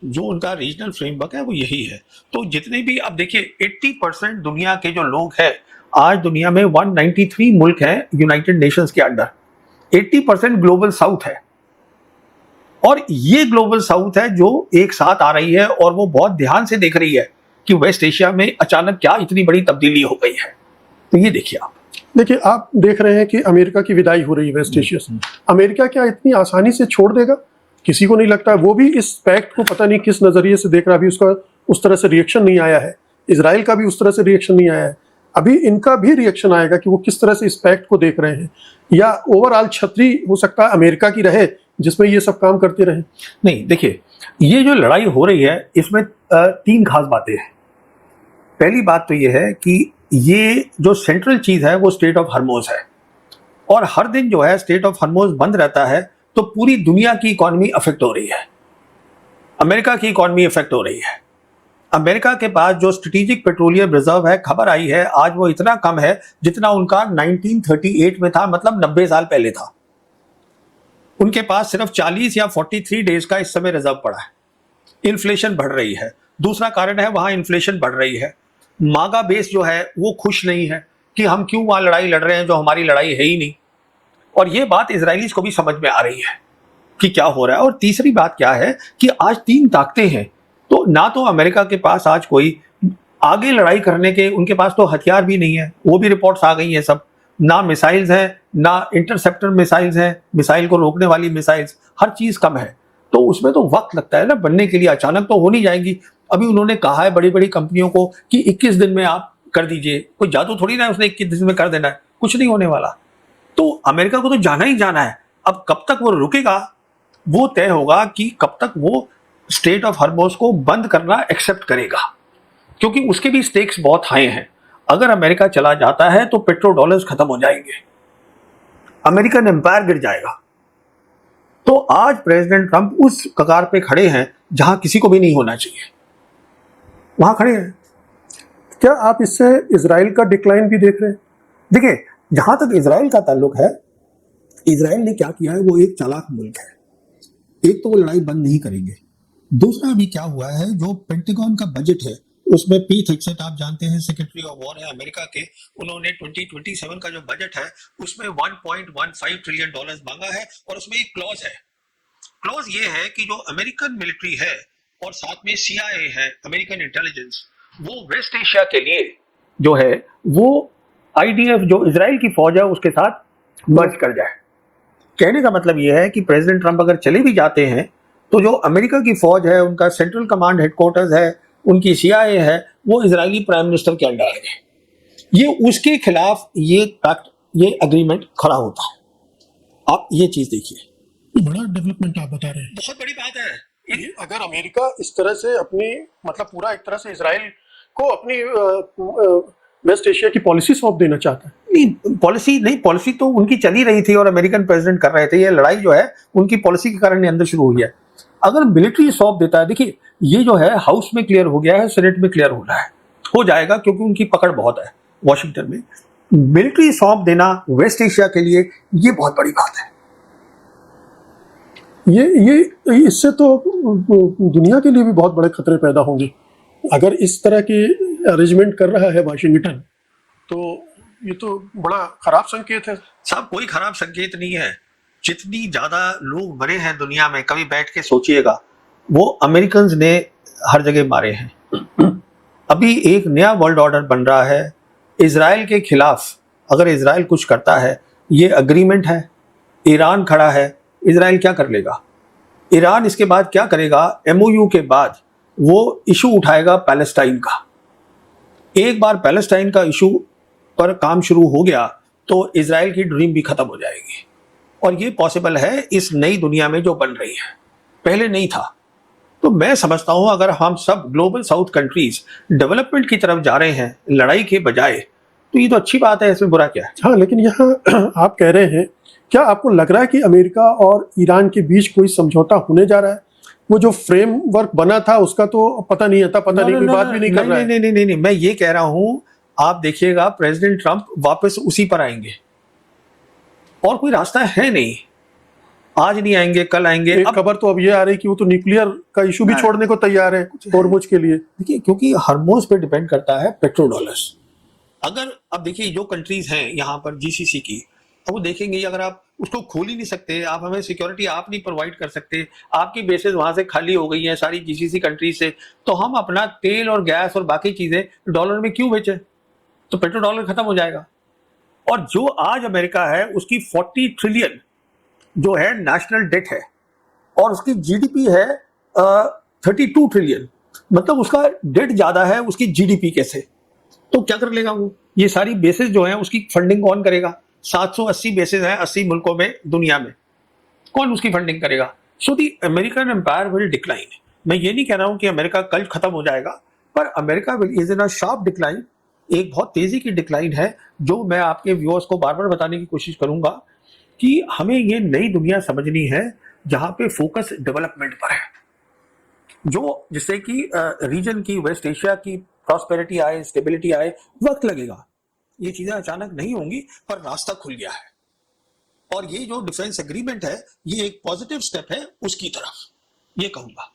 Speaker 2: जो उनका रीजनल फ्रेमवर्क है वो यही है। तो जितने भी, अब देखिए 80% दुनिया के जो लोग हैं, आज दुनिया में 193 मुल्क हैं यूनाइटेड नेशंस के अंडर, 80% ग्लोबल साउथ है। और ये ग्लोबल साउथ है जो एक साथ आ रही है, और वो बहुत ध्यान से देख रही है कि वेस्ट एशिया में अचानक क्या इतनी बड़ी तब्दीली हो गई है। तो ये देखिए
Speaker 1: आप देख रहे हैं कि अमेरिका की विदाई हो रही है वेस्ट एशिया से। अमेरिका क्या इतनी आसानी से छोड़ देगा? किसी को नहीं लगता। वो भी इस पैक्ट को पता नहीं किस नजरिए से देख रहा है। अभी उसका उस तरह से रिएक्शन नहीं आया है, इजराइल का भी उस तरह से रिएक्शन नहीं आया है। अभी इनका भी रिएक्शन आएगा कि वो किस तरह से इस पैक्ट को देख रहे हैं, या ओवरऑल छतरी हो सकता है अमेरिका की रहे जिसमें ये सब काम करते रहे।
Speaker 2: नहीं, देखिए, ये जो लड़ाई हो रही है इसमें 3 खास बातें हैं। पहली बात तो ये है कि ये जो सेंट्रल चीज है वो स्ट्रेट ऑफ हॉर्मुज है, और हर दिन जो है स्ट्रेट ऑफ हॉर्मुज बंद रहता है तो पूरी दुनिया की इकोनॉमी अफेक्ट हो रही है। अमेरिका की इकोनॉमी अफेक्ट हो रही है। अमेरिका के पास जो स्ट्रेटेजिक पेट्रोलियम रिजर्व है, खबर आई है आज वो इतना कम है जितना उनका 1938 में था, मतलब 90 साल पहले था। उनके पास सिर्फ 40 या 43 डेज का इस समय रिजर्व पड़ा है। इन्फ्लेशन बढ़ रही है। दूसरा कारण है, वहां इन्फ्लेशन बढ़ रही है। मागा बेस जो है वो खुश नहीं है कि हम क्यों वहां लड़ाई लड़ रहे हैं जो हमारी लड़ाई है ही नहीं। और ये बात इजरायलीज को भी समझ में आ रही है कि क्या हो रहा है। और तीसरी बात क्या है कि आज 3 ताकतें हैं, तो ना तो अमेरिका के पास आज कोई आगे लड़ाई करने के, उनके पास तो हथियार भी नहीं है, वो भी रिपोर्ट्स आ गई हैं सब, ना मिसाइल्स हैं, ना इंटरसेप्टर मिसाइल्स हैं, मिसाइल को रोकने वाली मिसाइल्स, हर चीज कम है। तो उसमें तो वक्त लगता है ना बनने के लिए, अचानक तो हो नहीं जाएंगी। अभी उन्होंने कहा है बड़ी बड़ी कंपनियों को कि 21 दिन में आप कर दीजिए, कोई जादू थोड़ी ना है उसने 21 दिन में कर देना है, कुछ नहीं होने वाला। तो अमेरिका को तो जाना ही जाना है। अब कब तक वो रुकेगा वो तय होगा कि कब तक वो स्टेट ऑफ हॉर्मोज को बंद करना एक्सेप्ट करेगा, क्योंकि उसके भी स्टेक्स बहुत हाई हैं। अगर अमेरिका चला जाता है तो पेट्रो डॉलर्स खत्म हो जाएंगे, अमेरिकन एम्पायर गिर जाएगा। तो आज प्रेसिडेंट ट्रंप उस कगार पे खड़े हैं जहां किसी को भी नहीं होना चाहिए, वहां खड़े हैं।
Speaker 1: क्या आप इससे इजराइल का डिक्लाइन भी देख रहे हैं?
Speaker 2: देखिए, जहां तक इजराइल का ताल्लुक है, इजराइल ने क्या किया है, वो एक चालाक मुल्क है। एक तो वो लड़ाई बंद नहीं करेंगे, दूसरा अभी क्या हुआ है, जो पेंटागन का बजट है उसमें पीट हेग्सेट, आप जानते हैं सेक्रेटरी ऑफ वॉर है अमेरिका के, उन्होंने 2027 का जो बजट है उसमें 1.15 ट्रिलियन डॉलर्स मांगा है। और उसमें एक क्लॉज है, क्लॉज ये है कि जो अमेरिकन मिलिट्री है और साथ में CIA है, अमेरिकन इंटेलिजेंस, वो वेस्ट एशिया के लिए जो है वो IDF जो इजराइल की फौज है उसके साथ मर्ज कर जाए। कहने का मतलब ये है कि प्रेसिडेंट ट्रंप अगर चले भी जाते हैं तो जो अमेरिका की फौज है, उनका सेंट्रल कमांड हेडक्वार्टर्स है, उनकी CIA है, वो इजरायली प्राइम मिनिस्टर के अंडर आएंगे। ये उसके खिलाफ ये पैक्ट, ये अग्रीमेंट खड़ा होता है। आप ये चीज देखिए,
Speaker 1: बड़ा डेवलपमेंट आप बता रहे हैं।
Speaker 2: बहुत बड़ी बात है।
Speaker 1: ये अगर अमेरिका इस तरह से अपनी मतलब पूरा एक तरह से इजराइल को अपनी वेस्ट एशिया की पॉलिसी सौंप देना चाहता है।
Speaker 2: नहीं, पॉलिसी नहीं, पॉलिसी तो उनकी चली रही थी और अमेरिकन प्रेसिडेंट कर रहे थे। ये लड़ाई जो है उनकी पॉलिसी के कारण अंदर शुरू हुई है। अगर मिलिट्री सौंप देता है, देखिए ये जो है हाउस में क्लियर हो गया है, सेनेट में क्लियर हो रहा है, हो जाएगा क्योंकि उनकी पकड़ बहुत है वॉशिंगटन में। मिलिट्री सौंप देना वेस्ट एशिया के लिए ये बहुत बड़ी बात है।
Speaker 1: ये इससे तो दुनिया के लिए भी बहुत बड़े खतरे पैदा होंगे। अगर इस तरह की अरेंजमेंट कर रहा है वाशिंगटन, तो ये तो बड़ा खराब संकेत है।
Speaker 2: साहब, कोई खराब संकेत नहीं है। जितनी ज्यादा लोग मरे हैं दुनिया में, कभी बैठ के सोचिएगा, वो अमेरिकन ने हर जगह मारे हैं। अभी एक नया वर्ल्ड ऑर्डर बन रहा है इजराइल के खिलाफ। अगर इजराइल कुछ करता है, ये अग्रीमेंट है, ईरान खड़ा है, इजराइल क्या कर लेगा? ईरान इसके बाद क्या करेगा? MOU के बाद वो इशू उठाएगा पैलेस्टाइन का। एक बार पैलेस्टाइन का इशू पर काम शुरू हो गया तो इजराइल की ड्रीम भी खत्म हो जाएगी। और ये पॉसिबल है इस नई दुनिया में जो बन रही है, पहले नहीं था। तो मैं समझता हूं अगर हम सब ग्लोबल साउथ कंट्रीज डेवलपमेंट की तरफ जा रहे हैं लड़ाई के बजाय, तो ये तो अच्छी बात है, इसमें बुरा क्या है?
Speaker 1: हाँ, लेकिन यहाँ आप कह रहे हैं, क्या आपको लग रहा है कि अमेरिका और ईरान के बीच कोई समझौता होने जा रहा है? वो जो फ्रेमवर्क बना था उसका तो पता नहीं आता, पता नहीं, कोई बात भी नहीं कर रहा है।
Speaker 2: नहीं, मैं ये कह रहा हूं, आप देखिएगा प्रेसिडेंट ट्रंप वापस उसी पर आएंगे और कोई रास्ता है नहीं। आज नहीं आएंगे, कल आएंगे।
Speaker 1: एक खबर तो अब ये आ रही कि वो तो न्यूक्लियर का इशू भी छोड़ने को तैयार है हॉर्मुज के लिए।
Speaker 2: देखिए, क्योंकि हॉर्मुज पे डिपेंड करता है पेट्रो डॉलर्स। अगर अब देखिए जो कंट्रीज हैं यहाँ पर GCC की, अब वो देखेंगे अगर आप उसको खोल ही नहीं सकते, आप हमें सिक्योरिटी आप नहीं प्रोवाइड कर सकते, आपकी बेसेस वहां से खाली हो गई हैं सारी GCC कंट्रीज से, तो हम अपना तेल और गैस और बाकी चीजें डॉलर में क्यों बेचें? तो पेट्रो डॉलर खत्म हो जाएगा। और जो आज अमेरिका है उसकी 40 ट्रिलियन जो है नेशनल डेट है और उसकी GDP है 32 ट्रिलियन, मतलब उसका डेट ज्यादा है उसकी GDP कैसे? तो क्या कर लेगा वो? ये सारी बेसिस जो है उसकी फंडिंग कौन करेगा? 780 बेसिस हैं 80 मुल्कों में दुनिया में, कौन उसकी फंडिंग करेगा? सो दी अमेरिकन एम्पायर विल डिक्लाइन। मैं ये नहीं कह रहा हूं कि अमेरिका कल खत्म हो जाएगा, पर America will is in a sharp decline, एक बहुत तेजी की डिक्लाइन है, जो मैं आपके व्यूअर्स को बार बार बताने की कोशिश करूंगा कि हमें ये नई दुनिया समझनी है जहां पे फोकस डेवलपमेंट पर है, जो जिससे कि रीजन की, वेस्ट एशिया की प्रॉस्पेरिटी आए, स्टेबिलिटी आए। वक्त लगेगा, ये चीजें अचानक नहीं होंगी, पर रास्ता खुल गया है। और ये जो डिफेंस एग्रीमेंट है ये एक पॉजिटिव स्टेप है उसकी तरफ, ये कहूंगा।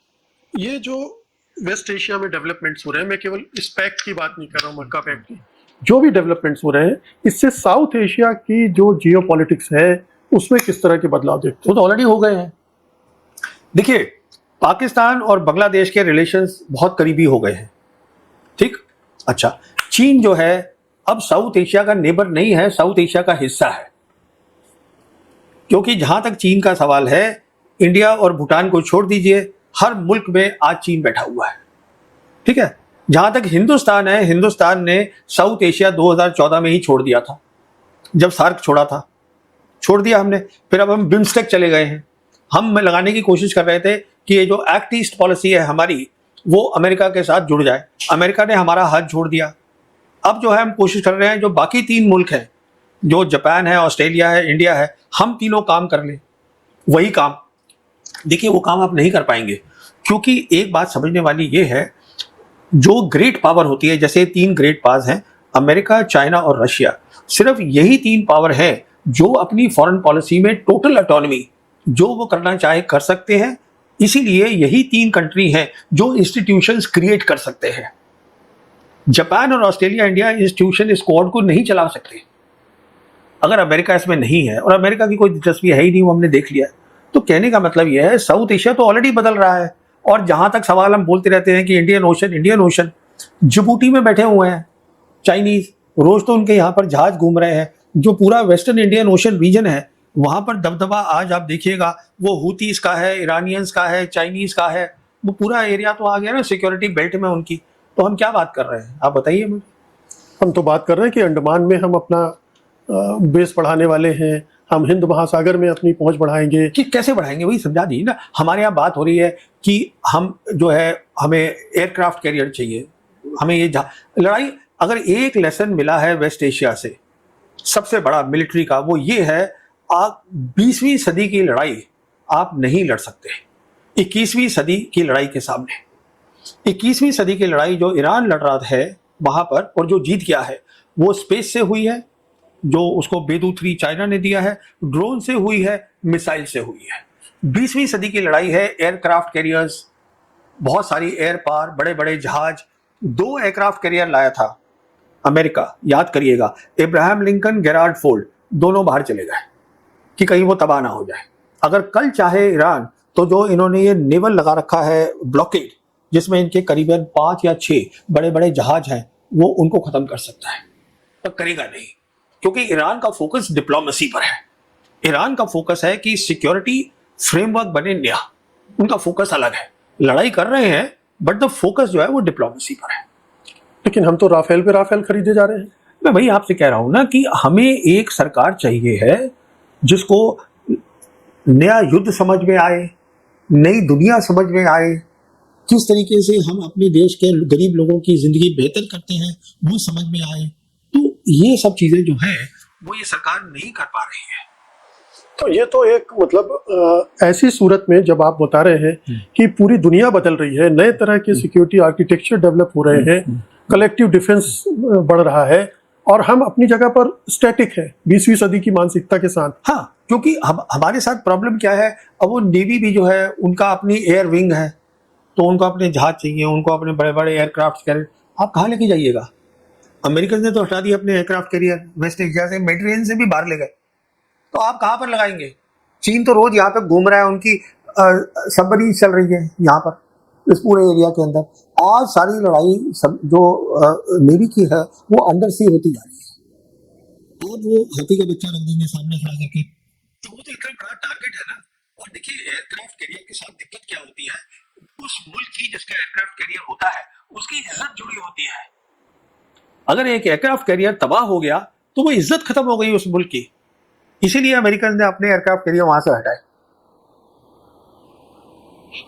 Speaker 1: ये जो वेस्ट एशिया में डेवलपमेंट्स हो रहे हैं, मैं केवल इस पैक्ट की बात नहीं कर रहा हूँ, मक्का पैक्ट की, जो भी डेवलपमेंट्स हो रहे हैं, इससे साउथ एशिया की जो जियोपॉलिटिक्स है उसमें किस तरह के बदलाव देखते
Speaker 2: वो तो ऑलरेडी हो गए हैं। देखिए, पाकिस्तान और बांग्लादेश के रिलेशंस बहुत करीबी हो गए हैं, ठीक? अच्छा, चीन जो है अब साउथ एशिया का नेबर नहीं है, साउथ एशिया का हिस्सा है। क्योंकि जहां तक चीन का सवाल है, इंडिया और भूटान को छोड़ दीजिए, हर मुल्क में आज चीन बैठा हुआ है, ठीक है? जहां तक हिंदुस्तान है, हिंदुस्तान ने साउथ एशिया 2014 में ही छोड़ दिया था, जब सार्क छोड़ा था, छोड़ दिया हमने। फिर अब हम बिम्स्टेक चले गए हैं, हम लगाने की कोशिश कर रहे थे कि ये जो एक्ट ईस्ट पॉलिसी है हमारी, वो अमेरिका के साथ जुड़ जाए। अमेरिका ने हमारा हाथ छोड़ दिया। अब जो है हम कोशिश कर रहे हैं जो बाकी 3 मुल्क हैं, जो जापान है, ऑस्ट्रेलिया है, इंडिया है, हम तीनों काम कर लें वही काम। देखिए वो काम आप नहीं कर पाएंगे, क्योंकि एक बात समझने वाली ये है, जो ग्रेट पावर होती है, जैसे 3 ग्रेट पावर्स हैं, अमेरिका, चाइना और रशिया, सिर्फ यही 3 पावर हैं जो अपनी फॉरेन पॉलिसी में टोटल ऑटोनॉमी जो वो करना चाहे कर सकते हैं। इसीलिए यही 3 कंट्री हैं जो इंस्टीट्यूशंस क्रिएट कर सकते हैं। जापान और ऑस्ट्रेलिया, इंडिया इंस्टीट्यूशन इस कोड को नहीं चला सकते अगर अमेरिका इसमें नहीं है, और अमेरिका की कोई दिलचस्पी है ही नहीं, वो हमने देख लिया। तो कहने का मतलब यह है, साउथ एशिया तो ऑलरेडी बदल रहा है। और जहां तक सवाल हम बोलते रहते हैं कि इंडियन ओशन, जिबूटी में बैठे हुए हैं चाइनीज, रोज तो उनके यहाँ पर जहाज घूम रहे हैं। जो पूरा वेस्टर्न इंडियन ओशन रीजन है, वहां पर दबदबा आज आप देखिएगा वो हूतीस का है, ईरानियंस का है, चाइनीज का है, वो पूरा एरिया तो आ गया ना सिक्योरिटी बेल्ट में उनकी। तो हम क्या बात कर रहे हैं, आप बताइए मुझे।
Speaker 1: हम तो बात कर रहे हैं कि अंडमान में हम अपना बेस बढ़ाने वाले हैं, हम हिंद महासागर में अपनी पहुंच बढ़ाएंगे।
Speaker 2: कि कैसे बढ़ाएंगे वही समझा दीजिए ना। हमारे यहाँ बात हो रही है कि हम जो है, हमें एयरक्राफ्ट कैरियर चाहिए, हमें ये लड़ाई। अगर एक लेसन मिला है वेस्ट एशिया से सबसे बड़ा मिलिट्री का, वो ये है, आप 20वीं सदी की लड़ाई आप नहीं लड़ सकते 21वीं सदी की लड़ाई के सामने। 21वीं सदी की लड़ाई जो ईरान लड़ रहा है वहां पर, और जो जीत गया है, वो स्पेस से हुई है, जो उसको बेदू 3 चाइना ने दिया है, ड्रोन से हुई है, मिसाइल से हुई है। 20वीं सदी की लड़ाई है एयरक्राफ्ट कैरियर्स, बहुत सारी एयर पावर, बड़े बड़े जहाज। 2 एयरक्राफ्ट कैरियर लाया था अमेरिका, याद करिएगा, इब्राहिम लिंकन, गेराल्ड फोर्ड, दोनों बाहर चले गए कि कहीं वो तबाह ना हो जाए। अगर कल चाहे ईरान, तो जो इन्होंने ये नेवल लगा रखा है ब्लॉकेड, जिसमें इनके करीबन 5 या 6 बड़े बड़े जहाज हैं, वो उनको खत्म कर सकता है, पर करेगा नहीं, क्योंकि ईरान का फोकस डिप्लोमेसी पर है। ईरान का फोकस है कि सिक्योरिटी फ्रेमवर्क बने नया, उनका फोकस अलग है। लड़ाई कर रहे हैं, बट द फोकस जो है वो डिप्लोमेसी पर है।
Speaker 1: लेकिन हम तो राफेल पे राफेल खरीदे जा रहे हैं।
Speaker 2: मैं भाई आपसे कह रहा हूं ना कि हमें एक सरकार चाहिए है जिसको नया युद्ध समझ में आए, नई दुनिया समझ में आए, किस तरीके से हम अपने देश के गरीब लोगों की जिंदगी बेहतर करते हैं वो समझ में आए। तो ये सब चीजें जो है वो ये सरकार नहीं कर पा रही है।
Speaker 1: तो ये तो एक मतलब ऐसी सूरत में जब आप बता रहे हैं कि पूरी दुनिया बदल रही है, नए तरह के सिक्योरिटी आर्किटेक्चर डेवलप हो रहे हैं, कलेक्टिव डिफेंस बढ़ रहा है, और हम अपनी जगह पर स्टैटिक है 20वीं सदी की मानसिकता के साथ।
Speaker 2: हाँ, क्योंकि हमारे साथ प्रॉब्लम क्या है, अब वो नेवी भी जो है उनका अपनी एयर विंग है, तो उनको अपने जहाज चाहिए, उनको अपने बड़े बड़े एयरक्राफ्ट कैरियर। आप कहाँ लेके जाइएगा? अमेरिकन ने तो हटा दिया अपने एयरक्राफ्ट कैरियर, वेस्ट एशिया से, मेडिटेरियन से भी बाहर ले गए, तो आप कहाँ पर लगाएंगे? चीन तो रोज यहाँ पे घूम रहा है, उनकी सबमरीन चल रही है यहाँ पर इस पूरे एरिया के अंदर। आज सारी लड़ाई जो नेवी की है वो अंडर सी होती जा रही है। और वो हाथी का बच्चा रख देंगे सामने खड़ा करके, तो वो तो इतना बड़ा टारगेट है ना। और देखिए एयरक्राफ्ट कैरियर के साथ दिक्कत क्या होती है, उस मुल्क की जिसका एयरक्राफ्ट कैरियर होता है उसकी इज्जत जुड़ी होती है। अगर एक एयरक्राफ्ट कैरियर तबाह हो गया तो वो इज्जत खत्म हो गई उस मुल्क की। इसीलिए अमेरिकन ने अपने एयरक्राफ्ट कैरियर वहां से हटाए।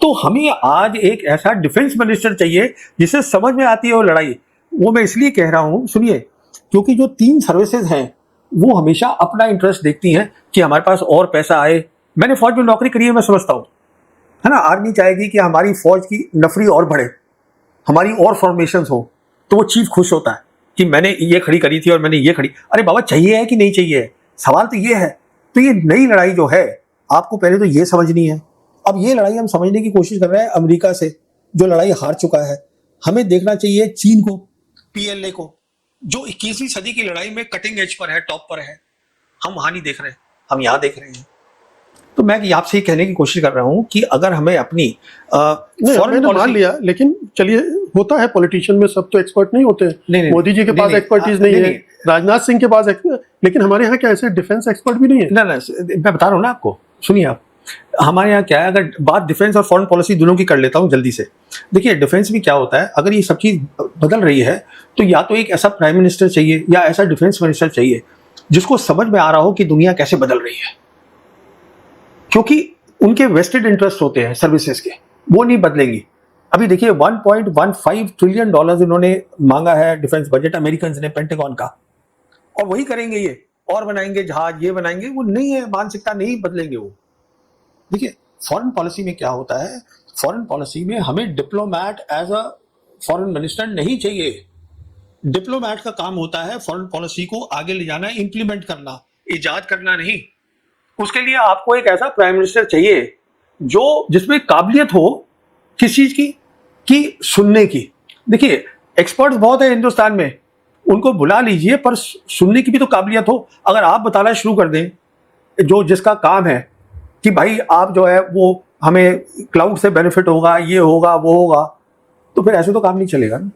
Speaker 2: तो हमें आज एक ऐसा डिफेंस मिनिस्टर चाहिए जिसे समझ में आती है वो लड़ाई। वो मैं इसलिए कह रहा हूं, सुनिए, क्योंकि जो 3 सर्विसेज हैं वो हमेशा अपना इंटरेस्ट देखती हैं कि हमारे पास और पैसा आए। मैंने फौज में नौकरी करी है, मैं समझता हूं, है ना। आर्मी चाहेगी कि हमारी फौज की नफरी और बढ़े, हमारी और फॉर्मेशन हो, तो वो चीफ खुश होता है कि मैंने ये खड़ी करी थी और मैंने ये खड़ी। अरे बाबा, चाहिए है कि नहीं चाहिए, सवाल तो ये है। तो ये नई लड़ाई जो है, आपको पहले तो ये समझनी है। अब ये लड़ाई हम समझने की कोशिश कर रहे हैं अमेरिका से, जो लड़ाई हार चुका है। हमें देखना चाहिए चीन को, PLA को, जो 21वीं सदी की लड़ाई में कटिंग एज पर है, टॉप पर है। हम वहां नहीं देख रहे हैं, हम यहां देख रहे हैं। तो मैं आपसे ये कहने की कोशिश कर रहा हूं कि अगर हमें अपनी
Speaker 1: फॉरेन पॉलिसी मान लिया, लेकिन चलिए, होता है पॉलिटिशियन में सब तो एक्सपर्ट नहीं होते।
Speaker 2: नहीं,
Speaker 1: मोदी जी के पास एक्सपर्टीज नहीं है, राजनाथ सिंह के पास, लेकिन हमारे यहाँ क्या ऐसे डिफेंस एक्सपर्ट भी नहीं है?
Speaker 2: ना, मैं बता रहा हूँ ना आपको, सुनिए आप। हमारे यहाँ क्या है, अगर बात डिफेंस और फॉरेन पॉलिसी दोनों की कर लेता हूँ जल्दी से। देखिए डिफेंस में क्या होता है, अगर ये सब चीज बदल रही है तो या तो एक ऐसा प्राइम मिनिस्टर चाहिए या ऐसा डिफेंस मिनिस्टर चाहिए जिसको समझ में आ रहा हो कि दुनिया कैसे बदल रही है। क्योंकि उनके वेस्टेड इंटरेस्ट होते हैं सर्विसेज के, वो नहीं बदलेंगी। अभी देखिए 1.15 ट्रिलियन डॉलर इन्होंने मांगा है डिफेंस बजट अमेरिकन ने, पेंटागन का, और वही करेंगे ये, और बनाएंगे जहाज, ये बनाएंगे, वो नहीं है, मानसिकता नहीं बदलेंगे वो। देखिए फॉरेन पॉलिसी में क्या होता है, फॉरेन पॉलिसी में हमें diplomat as a foreign minister नहीं चाहिए। डिप्लोमैट का काम होता है फॉरेन पॉलिसी को आगे ले जाना, इंप्लीमेंट करना, इजाद करना नहीं। उसके लिए आपको एक ऐसा प्राइम मिनिस्टर चाहिए जो जिसमें काबिलियत हो किस चीज की सुनने की। देखिए एक्सपर्ट्स बहुत है हिंदुस्तान में, उनको बुला लीजिए, पर सुनने की भी तो काबिलियत हो। अगर आप बताना शुरू कर दें जो जिसका काम है कि भाई आप जो है वो हमें क्लाउड से बेनिफिट होगा, ये होगा, वो होगा, तो फिर ऐसे तो काम नहीं चलेगा ना।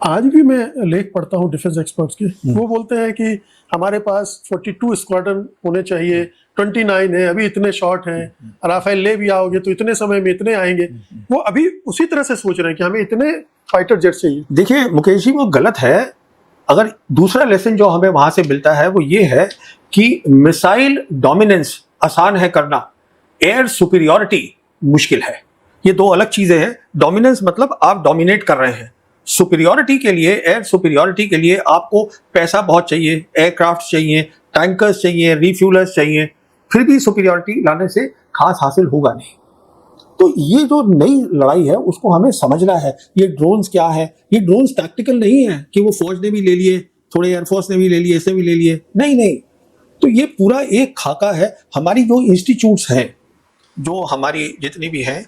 Speaker 1: आज भी मैं लेख पढ़ता हूँ डिफेंस एक्सपर्ट्स के, वो बोलते हैं कि हमारे पास 42 स्क्वाड्रन होने चाहिए, 29 है, अभी इतने शॉर्ट हैं, राफेल ले भी आओगे तो इतने समय में इतने आएंगे। वो अभी उसी तरह से सोच रहे हैं कि हमें इतने फाइटर जेट चाहिए।
Speaker 2: देखिए मुकेश जी, वो गलत है। अगर दूसरा लेसन जो हमें वहां से मिलता है वो ये है कि मिसाइल डोमिनेंस आसान है करना, एयर सुपीरियॉरिटी मुश्किल है। ये दो अलग चीजें हैं। डोमिनेंस मतलब आप डोमिनेट कर रहे हैं, सुपीरियॉरिटी के लिए, एयर सुपीरियॉरिटी के लिए आपको पैसा बहुत चाहिए, एयरक्राफ्ट चाहिए, टैंकर्स चाहिए, रिफ्यूलर्स चाहिए, फिर भी सुपीरियॉरिटी लाने से खास हासिल होगा नहीं। तो ये जो नई लड़ाई है उसको हमें समझना है। ये ड्रोन्स क्या है, ये ड्रोन्स टैक्टिकल नहीं है कि वो फौज ने भी ले लिए, थोड़े एयरफोर्स ने भी ले लिए, इसने भी ले लिए, नहीं नहीं। तो ये पूरा एक खाका है। हमारी जो इंस्टीट्यूट्स हैं, जो हमारी जितनी भी हैं,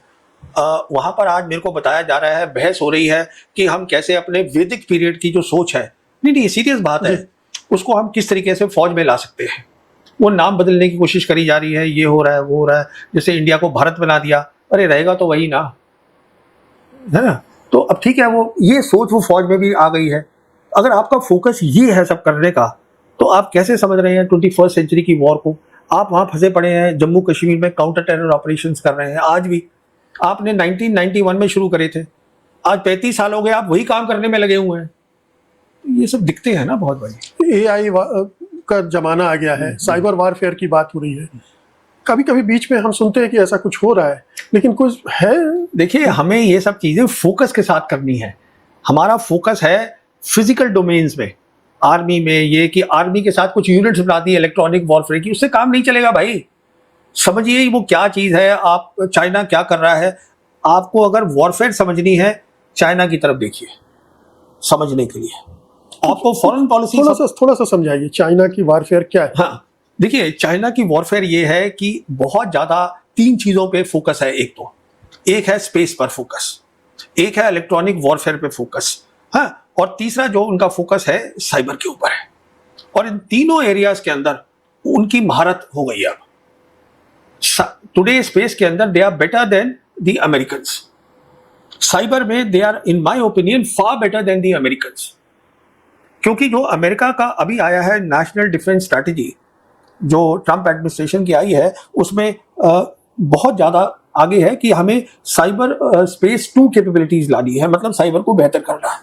Speaker 2: वहां पर आज मेरे को बताया जा रहा है, बहस हो रही है कि हम कैसे अपने वैदिक पीरियड की जो सोच है, नहीं सीरियस बात है, उसको हम किस तरीके से फौज में ला सकते हैं। वो नाम बदलने की कोशिश करी जा रही है, ये हो रहा है, वो हो रहा है, जैसे इंडिया को भारत बना दिया, अरे रहेगा तो वही ना, है ना। तो अब ठीक है, वो ये सोच वो फौज में भी आ गई है। अगर आपका फोकस ये है सब करने का, तो आप कैसे समझ रहे हैं 21st सेंचुरी की वॉर को। आप वहां फंसे पड़े हैं, जम्मू कश्मीर में काउंटर टेरर ऑपरेशंस कर रहे हैं। आज भी आपने 1991 में शुरू करे थे, आज 35 साल हो गए, आप वही काम करने में लगे हुए हैं। ये सब दिखते हैं ना बहुत बड़ी।
Speaker 1: AI का जमाना आ गया है, साइबर वारफेयर की बात हो रही है। कभी कभी बीच में हम सुनते हैं कि ऐसा कुछ हो रहा है, लेकिन कुछ है।
Speaker 2: देखिए हमें ये सब चीजें फोकस के साथ करनी है। हमारा फोकस है फिजिकल डोमेन्स में, आर्मी में, ये कि आर्मी के साथ कुछ यूनिट्स बना दी इलेक्ट्रॉनिक वॉरफेयर की, उससे काम नहीं चलेगा भाई। समझिए वो क्या चीज है, आप चाइना क्या कर रहा है। आपको अगर वॉरफेयर समझनी है, चाइना की तरफ देखिए समझने के लिए। आपको फॉरेन पॉलिसी
Speaker 1: थोड़ा सा समझाइए, चाइना की वॉरफेयर क्या है।
Speaker 2: हाँ देखिए, चाइना की वॉरफेयर ये है कि बहुत ज्यादा 3 चीजों पे फोकस है। एक है स्पेस पर फोकस, एक है इलेक्ट्रॉनिक वॉरफेयर पे फोकस, हाँ, और तीसरा जो उनका फोकस है साइबर के ऊपर है। और इन तीनों एरियाज के अंदर उनकी महारत हो गई है। टुडे स्पेस के अंदर they are better than the Americans. Cyber में they are in my opinion far better than the Americans. क्योंकि जो अमेरिका का अभी आया है नेशनल डिफेंस स्ट्रैटेजी, जो ट्रंप एडमिनिस्ट्रेशन की आई है, उसमें बहुत ज्यादा आगे है कि हमें साइबर स्पेस 2 कैपेबिलिटीज लानी है, मतलब साइबर को बेहतर करना है।